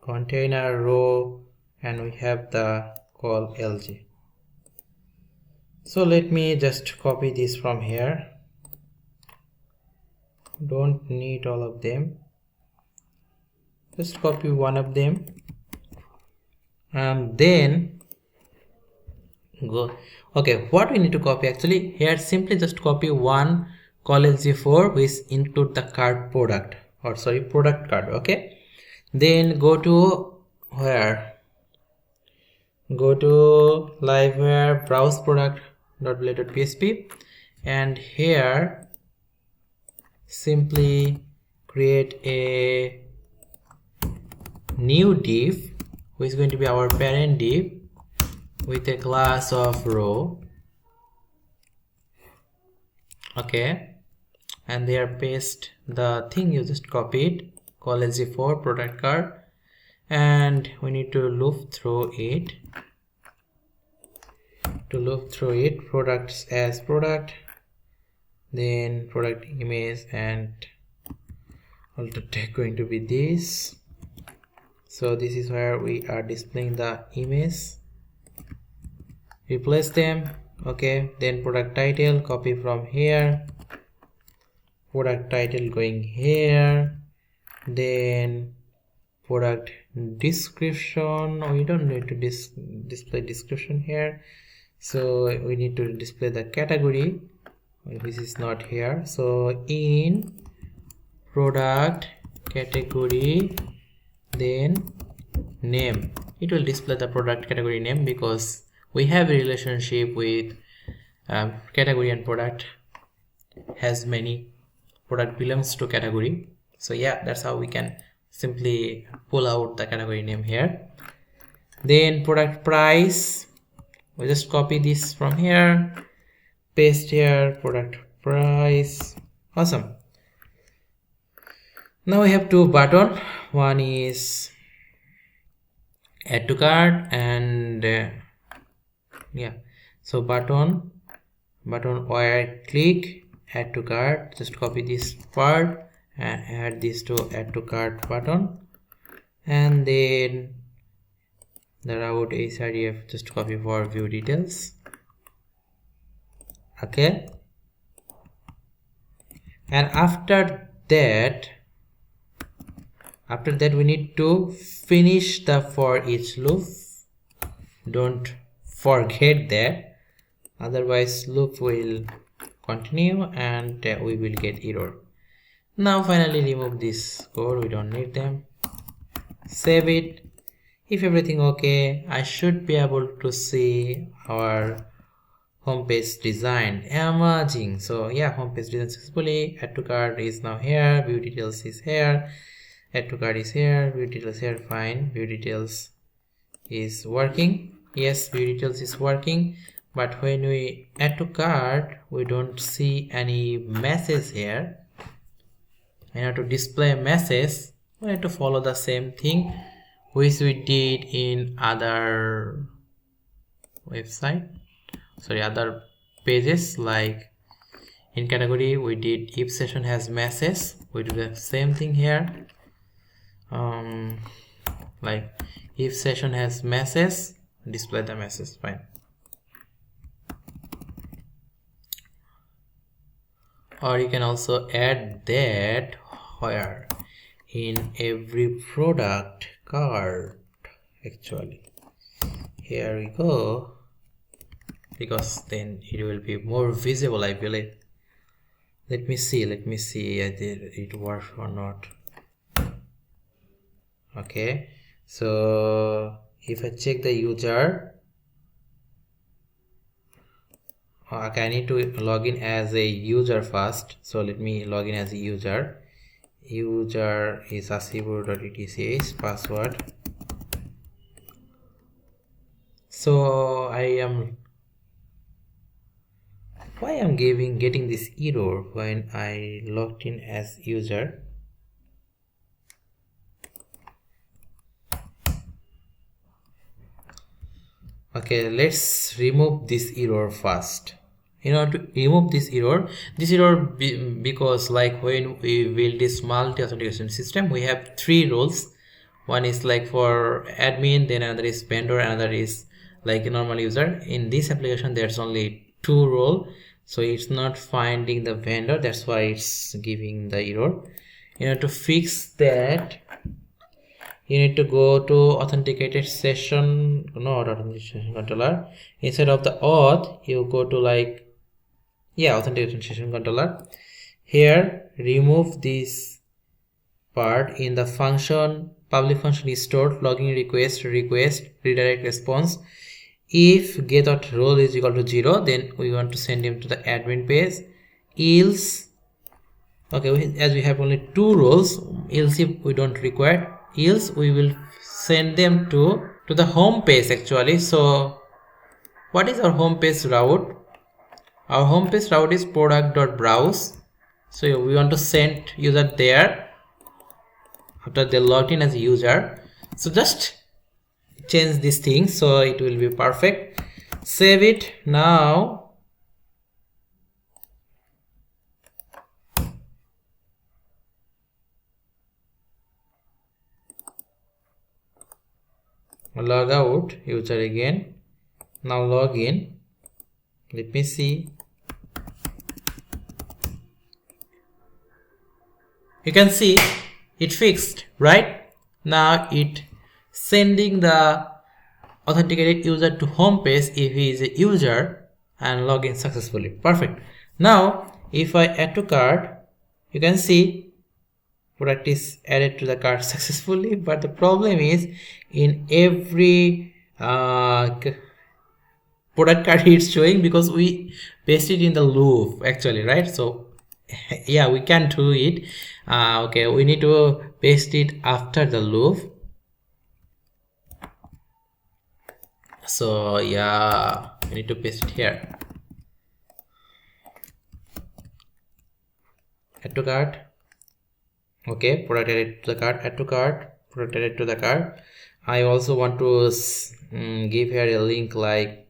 container row, and we have the call lg. So let me just copy this from here. Don't need all of them, just copy one of them, and then go. Okay, what we need to copy actually here, simply just copy one call lg4 which include the card product, or sorry, product card. Okay, then go to where, go to Livewire, browse product.play.php, and here simply create a new div which is going to be our parent div with a class of row. Okay, and there paste the thing you just copied, call lg4 product card, and we need to loop through it. To loop through it, products as product, then product image, and alt tag going to be this. So this is where we are displaying the image. Replace them. Okay, then product title, copy from here, product title going here, then product description. We don't need to display description here, so we need to display the category, which is not here. So in product category, then name, it will display the product category name, because we have a relationship with category, and product has many, product belongs to category. So yeah, that's how we can simply pull out the category name here. Then product price, we just copy this from here, paste here, product price. Awesome. Now we have two buttons. One is add to cart, and yeah, so button where I click add to cart, just copy this part and add this to add to cart button, and then the route ASIBUR just copy for view details. Okay, and after that we need to finish the for each loop. Don't forget that, otherwise loop will continue and we will get error. Now finally remove this code, we don't need them. Save it. If everything okay, I should be able to see our homepage design emerging. So yeah, homepage design successfully. Add to cart is now here, view details is here, add to cart is here, view details here. Fine, view details is working. Yes, view details is working, but when we add to cart, we don't see any message here. In order to display a message, we need to follow the same thing which we did in other website, sorry, other pages. Like in category, we did if session has message, we do the same thing here. Like if session has message, display the message. Fine. Or you can also add that where in every product cart. Actually, here we go, because then it will be more visible, I believe. Let me see did it work or not. Okay, so if I check the user, okay, I need to log in as a user first. So let me log in as a user. User is ASIBUR.etc, password. So why I'm getting this error when I logged in as user? Okay, let's remove this error first. In order to remove this error because like when we build this multi-authentication system, we have 3 roles. One is like for admin, then another is vendor, another is like a normal user. In this application there's only 2 roles, so it's not finding the vendor, that's why it's giving the error. In order to fix that, you need to go to authenticated session, not authentication controller. Instead of the auth, you go to like, yeah, authentication session controller. Here, remove this part. In the function, public function is stored, login request, redirect response. If get.role is equal to 0, then we want to send him to the admin page. Else, okay, as we have only 2 roles, else if we don't require, else we will send them to the home page actually. So what is our home page route? Our home page route is product.browse. So we want to send user there after they logged in as a user. So just change this thing so it will be perfect. Save it. Now log out user again. Now log in. Let me see. You can see it fixed, right? Now it sending the authenticated user to home page if he is a user and log in successfully. Perfect. Now if I add to cart, you can see product is added to the cart successfully, but the problem is in every product card it's showing because we pasted in the loop actually, right? So yeah, we can do it. Okay, we need to paste it after the loop. So yeah, we need to paste it here. Add to cart. Okay, product added to the cart. Add to cart. Product added to the cart. I also want to give here a link like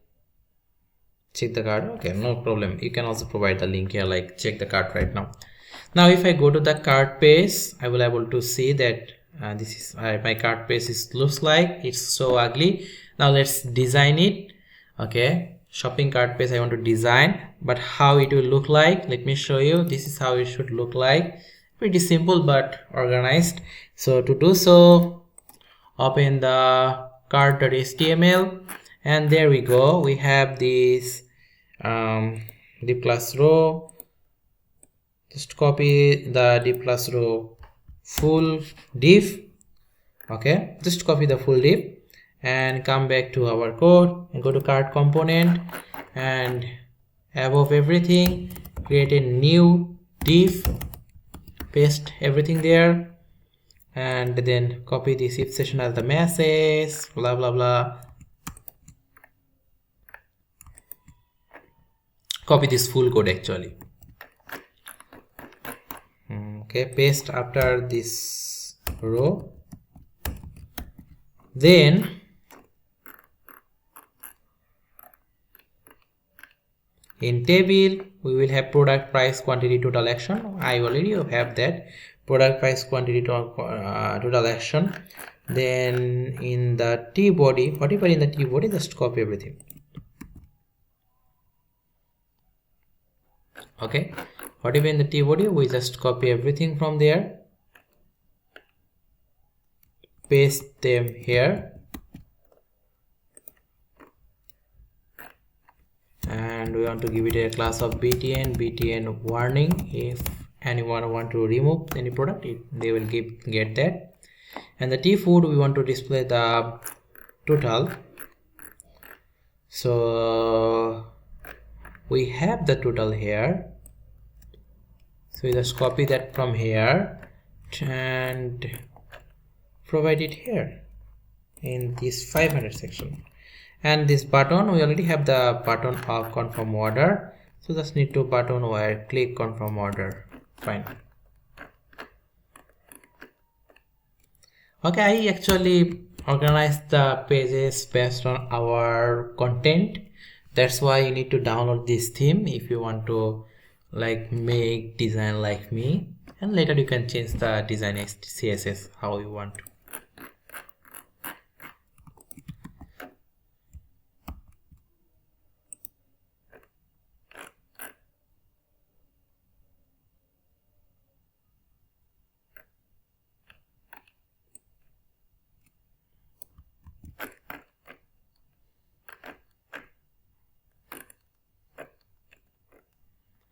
check the cart. Okay, no problem. You can also provide the link here like check the cart right now. Now if I go to the cart page, I will able to see that this is my cart page looks like it's so ugly. Now let's design it. Okay, shopping cart page I want to design, but how it will look like, let me show you. This is how it should look like. Pretty simple but organized. So to do so, open the cart.html and there we go. We have this div class row. Just copy the div class row full div. Okay, just copy the full div and come back to our code and go to cart component and above everything create a new div, paste everything there and then copy this if session as the message, blah blah blah. Copy this full code actually. Okay, paste after this row. Then in table we will have product, price, quantity, total action. I already have that. Product, price, quantity, total action. Then in the T body, whatever in the T body, just copy everything. Okay, whatever in the T body, we just copy everything from there, paste them here, and we want to give it a class of btn warning. If anyone want to remove any product, they will get that. And the T food, we want to display the total. So we have the total here, so we just copy that from here and provide it here in this 500 section. And this button, we already have the button of confirm order, so just need to button where click confirm order. Fine. Okay, I actually organized the pages based on our content. That's why you need to download this theme if you want to like make design like me, and later you can change the design CSS how you want to.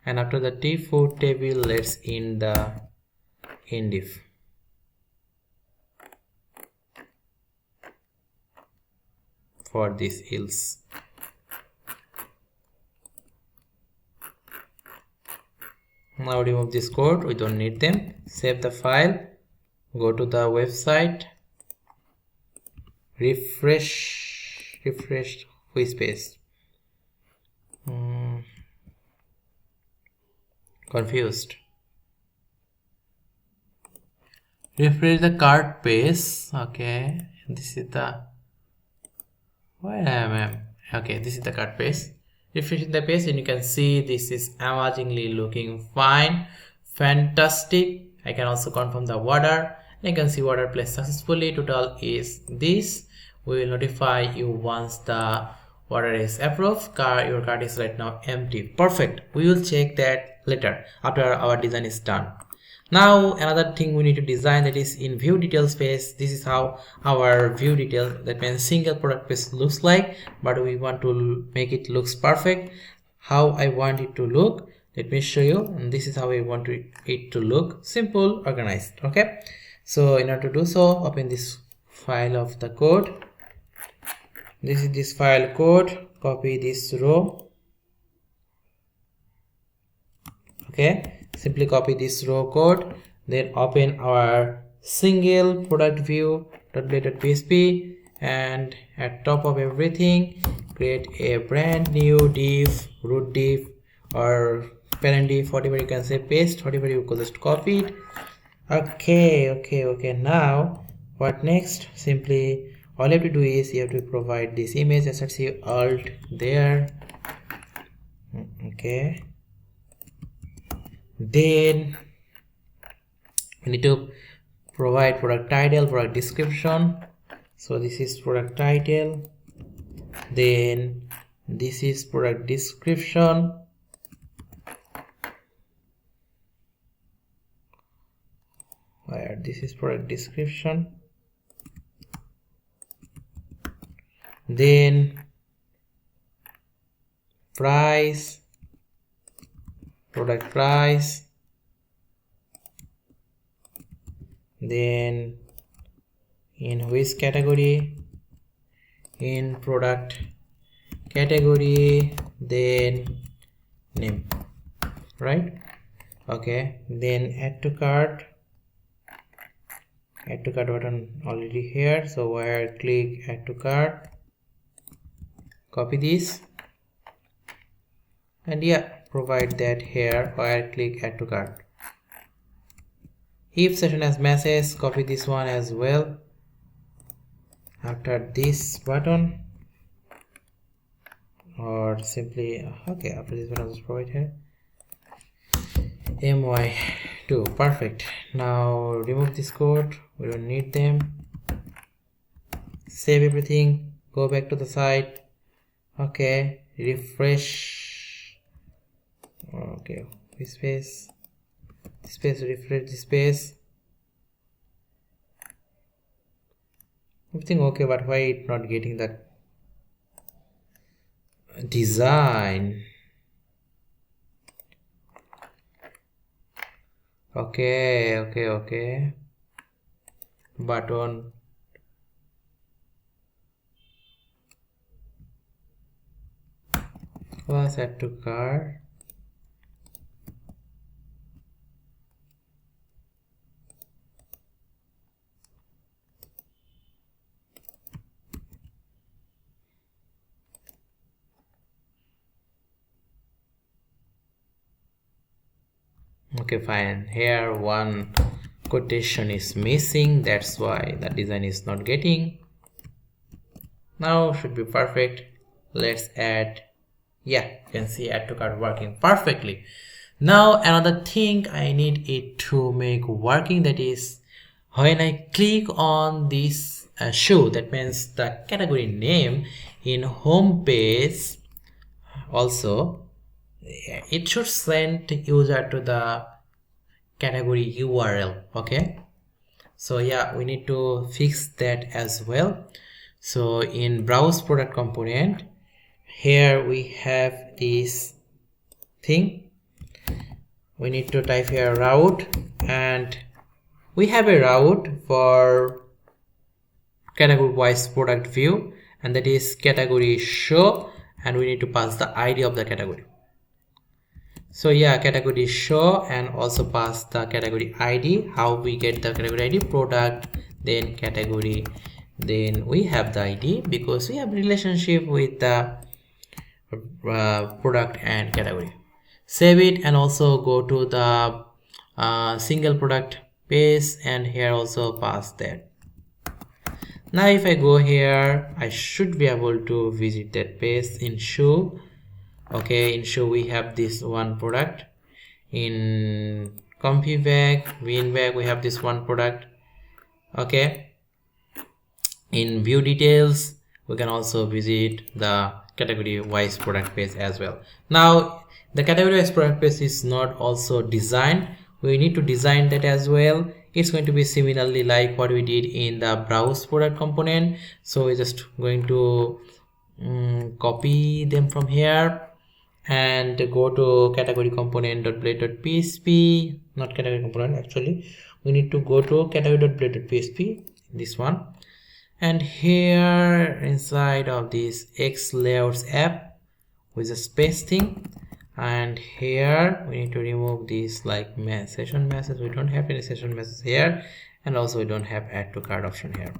And after the T4 table, let's in the div. For this else. Now remove this code, we don't need them. Save the file, go to the website, refresh which page? Confused. Refresh the cart page. Okay, this is the where I am. Okay, this is the cart page. Refresh the page and you can see this is amazingly looking fine, fantastic. I can also confirm the order. You can see order placed successfully. Total is this. we will notify you once the order is approved. Your cart is right now empty. Perfect. We will check that later after our design is done. Now another thing we need to design, that is in view details page. This is how our view details, that means single product page, looks like, but we want to make it looks perfect. How I want it to look, let me show you. And this is how I want it to look: simple, organized. Okay, so in order to do so, open this file of the code. This is this file code. Copy this row. Okay, simply copy this row code, then open our single product view .blade.php, and at top of everything create a brand new div, root div or parent div, whatever you can say, paste, whatever you could just copy it. Okay, now what next? Simply all you have to do is you have to provide this image, SRC alt there. Okay, then we need to provide product title, product description. So this is product title, then this is product description, where this is product description, then price, product price, then in which category, in product category, then name, right? Okay, then add to cart button already here, so where click add to cart, copy this, and yeah, provide that here, where click add to cart. If session has message, copy this one as well after this button, or simply okay, after this button, just provide here my2. Perfect. Now remove this code, we don't need them. Save everything, go back to the site. Okay, refresh. Okay, this page, refresh this page. Everything okay, but why it not getting the design? Okay, button, was add to cart. Okay, fine. Here one quotation is missing, that's why the design is not getting. Now should be perfect. Let's add. Yeah, you can see add to cart working perfectly. Now another thing I need it to make working, that is when I click on this show, that means the category name in home page, also it should send user to the category URL. Okay, so yeah, we need to fix that as well. So in browse product component, here we have this thing, we need to type here route, and we have a route for category wise product view, and that is category show, and we need to pass the ID of the category. So yeah, category show, and also pass the category ID. How we get the category ID? Product, then category, then we have the ID because we have relationship with the product and category. Save it and also go to the single product page, and here also pass that. Now if I go here, I should be able to visit that page in show. Okay, in show we have this one product. In comfy bag, win bag, we have this one product. Okay, in view details, we can also visit the category wise product page as well. Now the category wise product page is not also designed, we need to design that as well. It's going to be similarly like what we did in the browse product component. So we're just going to copy them from here and go to category component.blade.php, not category component, actually we need to go to category.blade.php, this one, and here inside of this X layouts app with a space thing, and here we need to remove this like session message. We don't have any session message here, and also we don't have add to cart option here,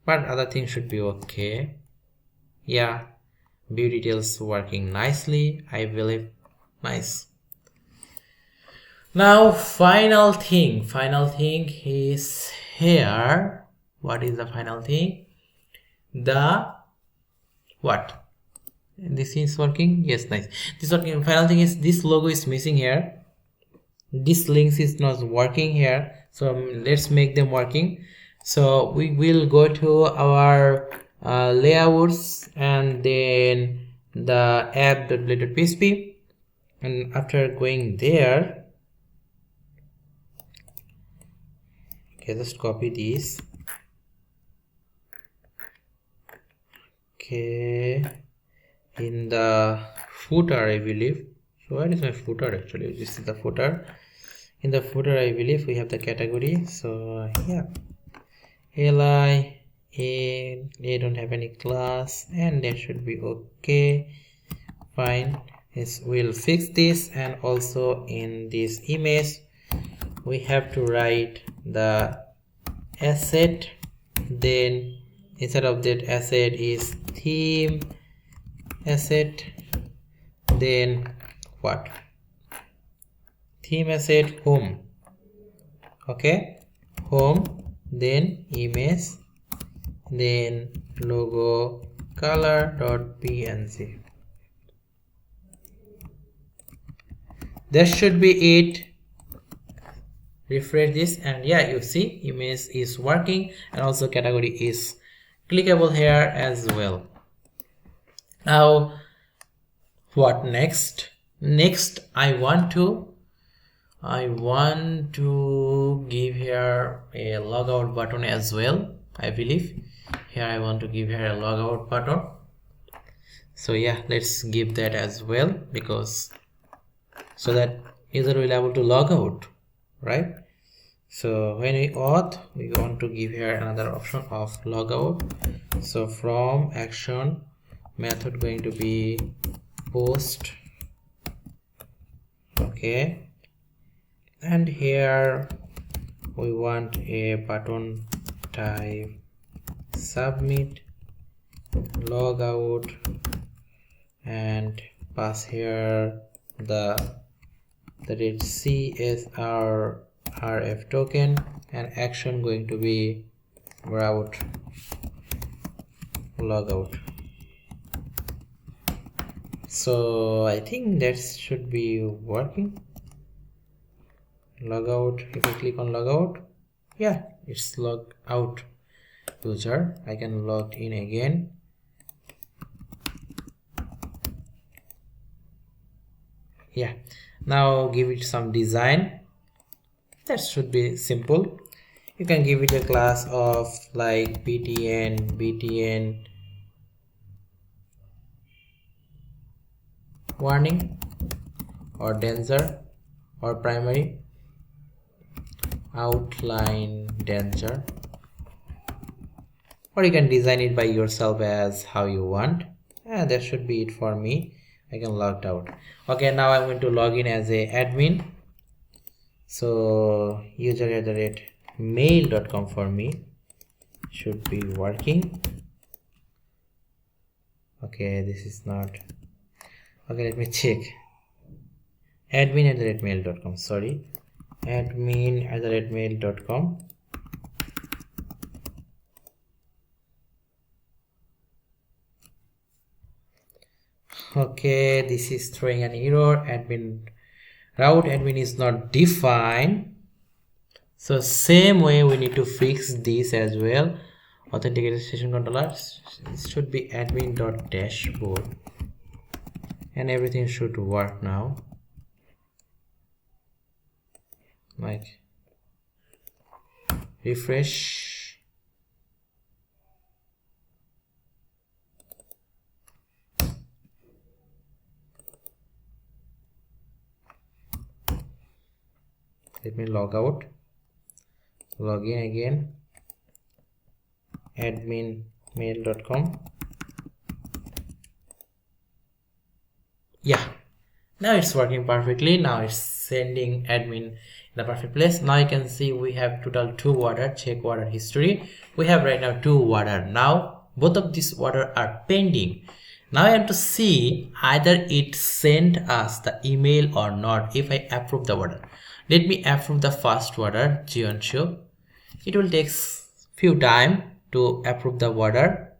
but other things should be okay. Yeah, view details working nicely, I believe. Nice. Now final thing is here. What is the final thing? The what? This is working. Yes, nice. This working. Final thing is this logo is missing here. This links is not working here. So let's make them working. So we will go to our layouts and then the app.blade.php, and after going there, okay, just copy this. Okay, in the footer, I believe. So where is my footer? Actually, this is the footer. In the footer, I believe we have the category. So yeah, li a don't have any class, and that should be okay. Fine. Yes, we'll fix this. And also in this image we have to write the asset, then instead of that asset is theme asset, then what, theme asset home. Okay, home, then image, then logo color.png. That should be it. Refresh this, and yeah, you see image is working, and also category is clickable here as well. Now what next? Next I want to give here a logout button as well. I believe here I want to give here a logout button. So yeah, let's give that as well, because so that user will be able to log out, right? So when we auth, we want to give here another option of logout. So from action method going to be post. Okay, and here we want a button type submit logout, and pass here the CSRF token, and action going to be route logout. So I think that should be working. Logout, if I click on logout, yeah, it's log out user. I can log in again. Yeah, now give it some design. That should be simple. You can give it a class of like btn warning, or danger, or primary outline danger, or you can design it by yourself as how you want. And that should be it for me. I can log out. Okay, now I'm going to log in as a admin. So user@mail.com for me should be working. Okay, this is not okay. Let me check. Admin@mail.com. Sorry, admin@mail.com. Okay, this is throwing an error. Route admin is not defined. So same way we need to fix this as well. authenticated session controller. It should be admin.dashboard, and everything should work now. Like refresh. Let me log out, log in again, admin mail.com. Yeah, now it's working perfectly. Now it's sending admin in the perfect place. Now you can see we have total 2 order. Check order history. We have right now 2 order. Now both of these order are pending. Now I have to see either it sent us the email or not. If I approve the order, let me approve the first order, Jionshu. It will take few time to approve the order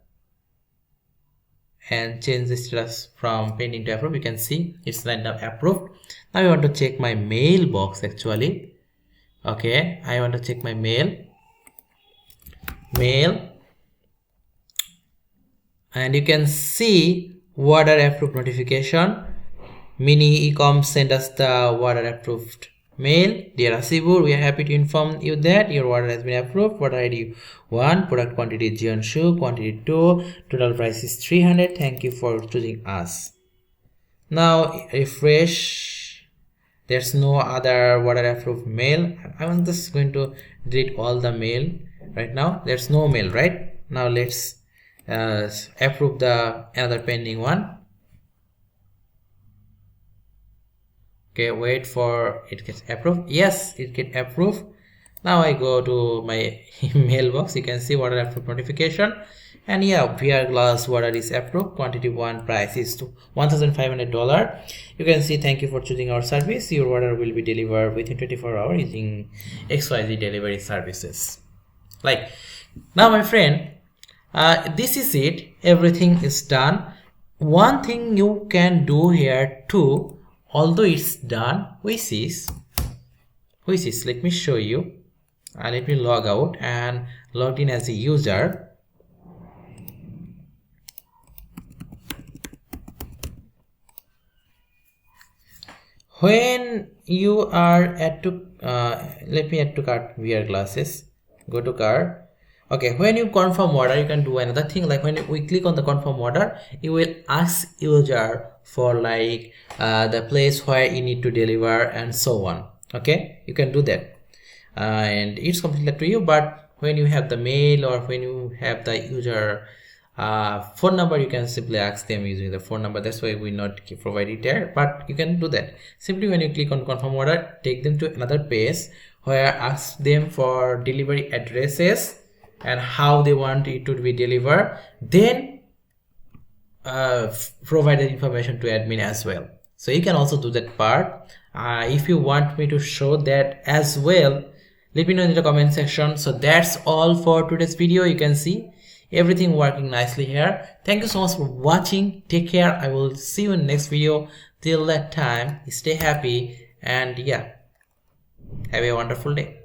and change the status from pending to approved. You can see it's lined up approved. Now I want to check my mailbox actually. Okay, I want to check my mail, and you can see order approved notification. Mini Ecom sent us the order approved mail. Dear ASIBUR, we are happy to inform you that your order has been approved. Order ID 1, product quantity Jionshu, quantity 2, total price is 300. Thank you for choosing us. Now refresh. There's no other order approved mail. I'm just going to delete all the mail right now. There's no mail, right? Now let's approve the another pending one. Okay, wait for it gets approved. Yes, it get approved. Now I go to my mailbox. You can see order approved notification, and yeah, VR glass order is approved. Quantity 1, price is $1,500. You can see thank you for choosing our service. Your order will be delivered within 24 hours using XYZ delivery services. Like now, my friend, this is it. Everything is done. One thing you can do here too, although it's done, which is let me show you. Let me log out and log in as a user. When you are at to let me add to cart VR glasses. Go to cart. Okay, when you confirm order, you can do another thing. Like when we click on the confirm order, it will ask user for like the place where you need to deliver and so on. Okay, you can do that, and it's completely up to you. But when you have the mail or when you have the user phone number, you can simply ask them using the phone number. That's why we not provide it there, but you can do that simply. When you click on confirm order, take them to another page where ask them for delivery addresses and how they want it to be delivered, then provide the information to admin as well. So you can also do that part. If you want me to show that as well, let me know in the comment section. So that's all for today's video. You can see everything working nicely here. Thank you so much for watching. Take care. I will see you in the next video. Till that time, stay happy and yeah, have a wonderful day.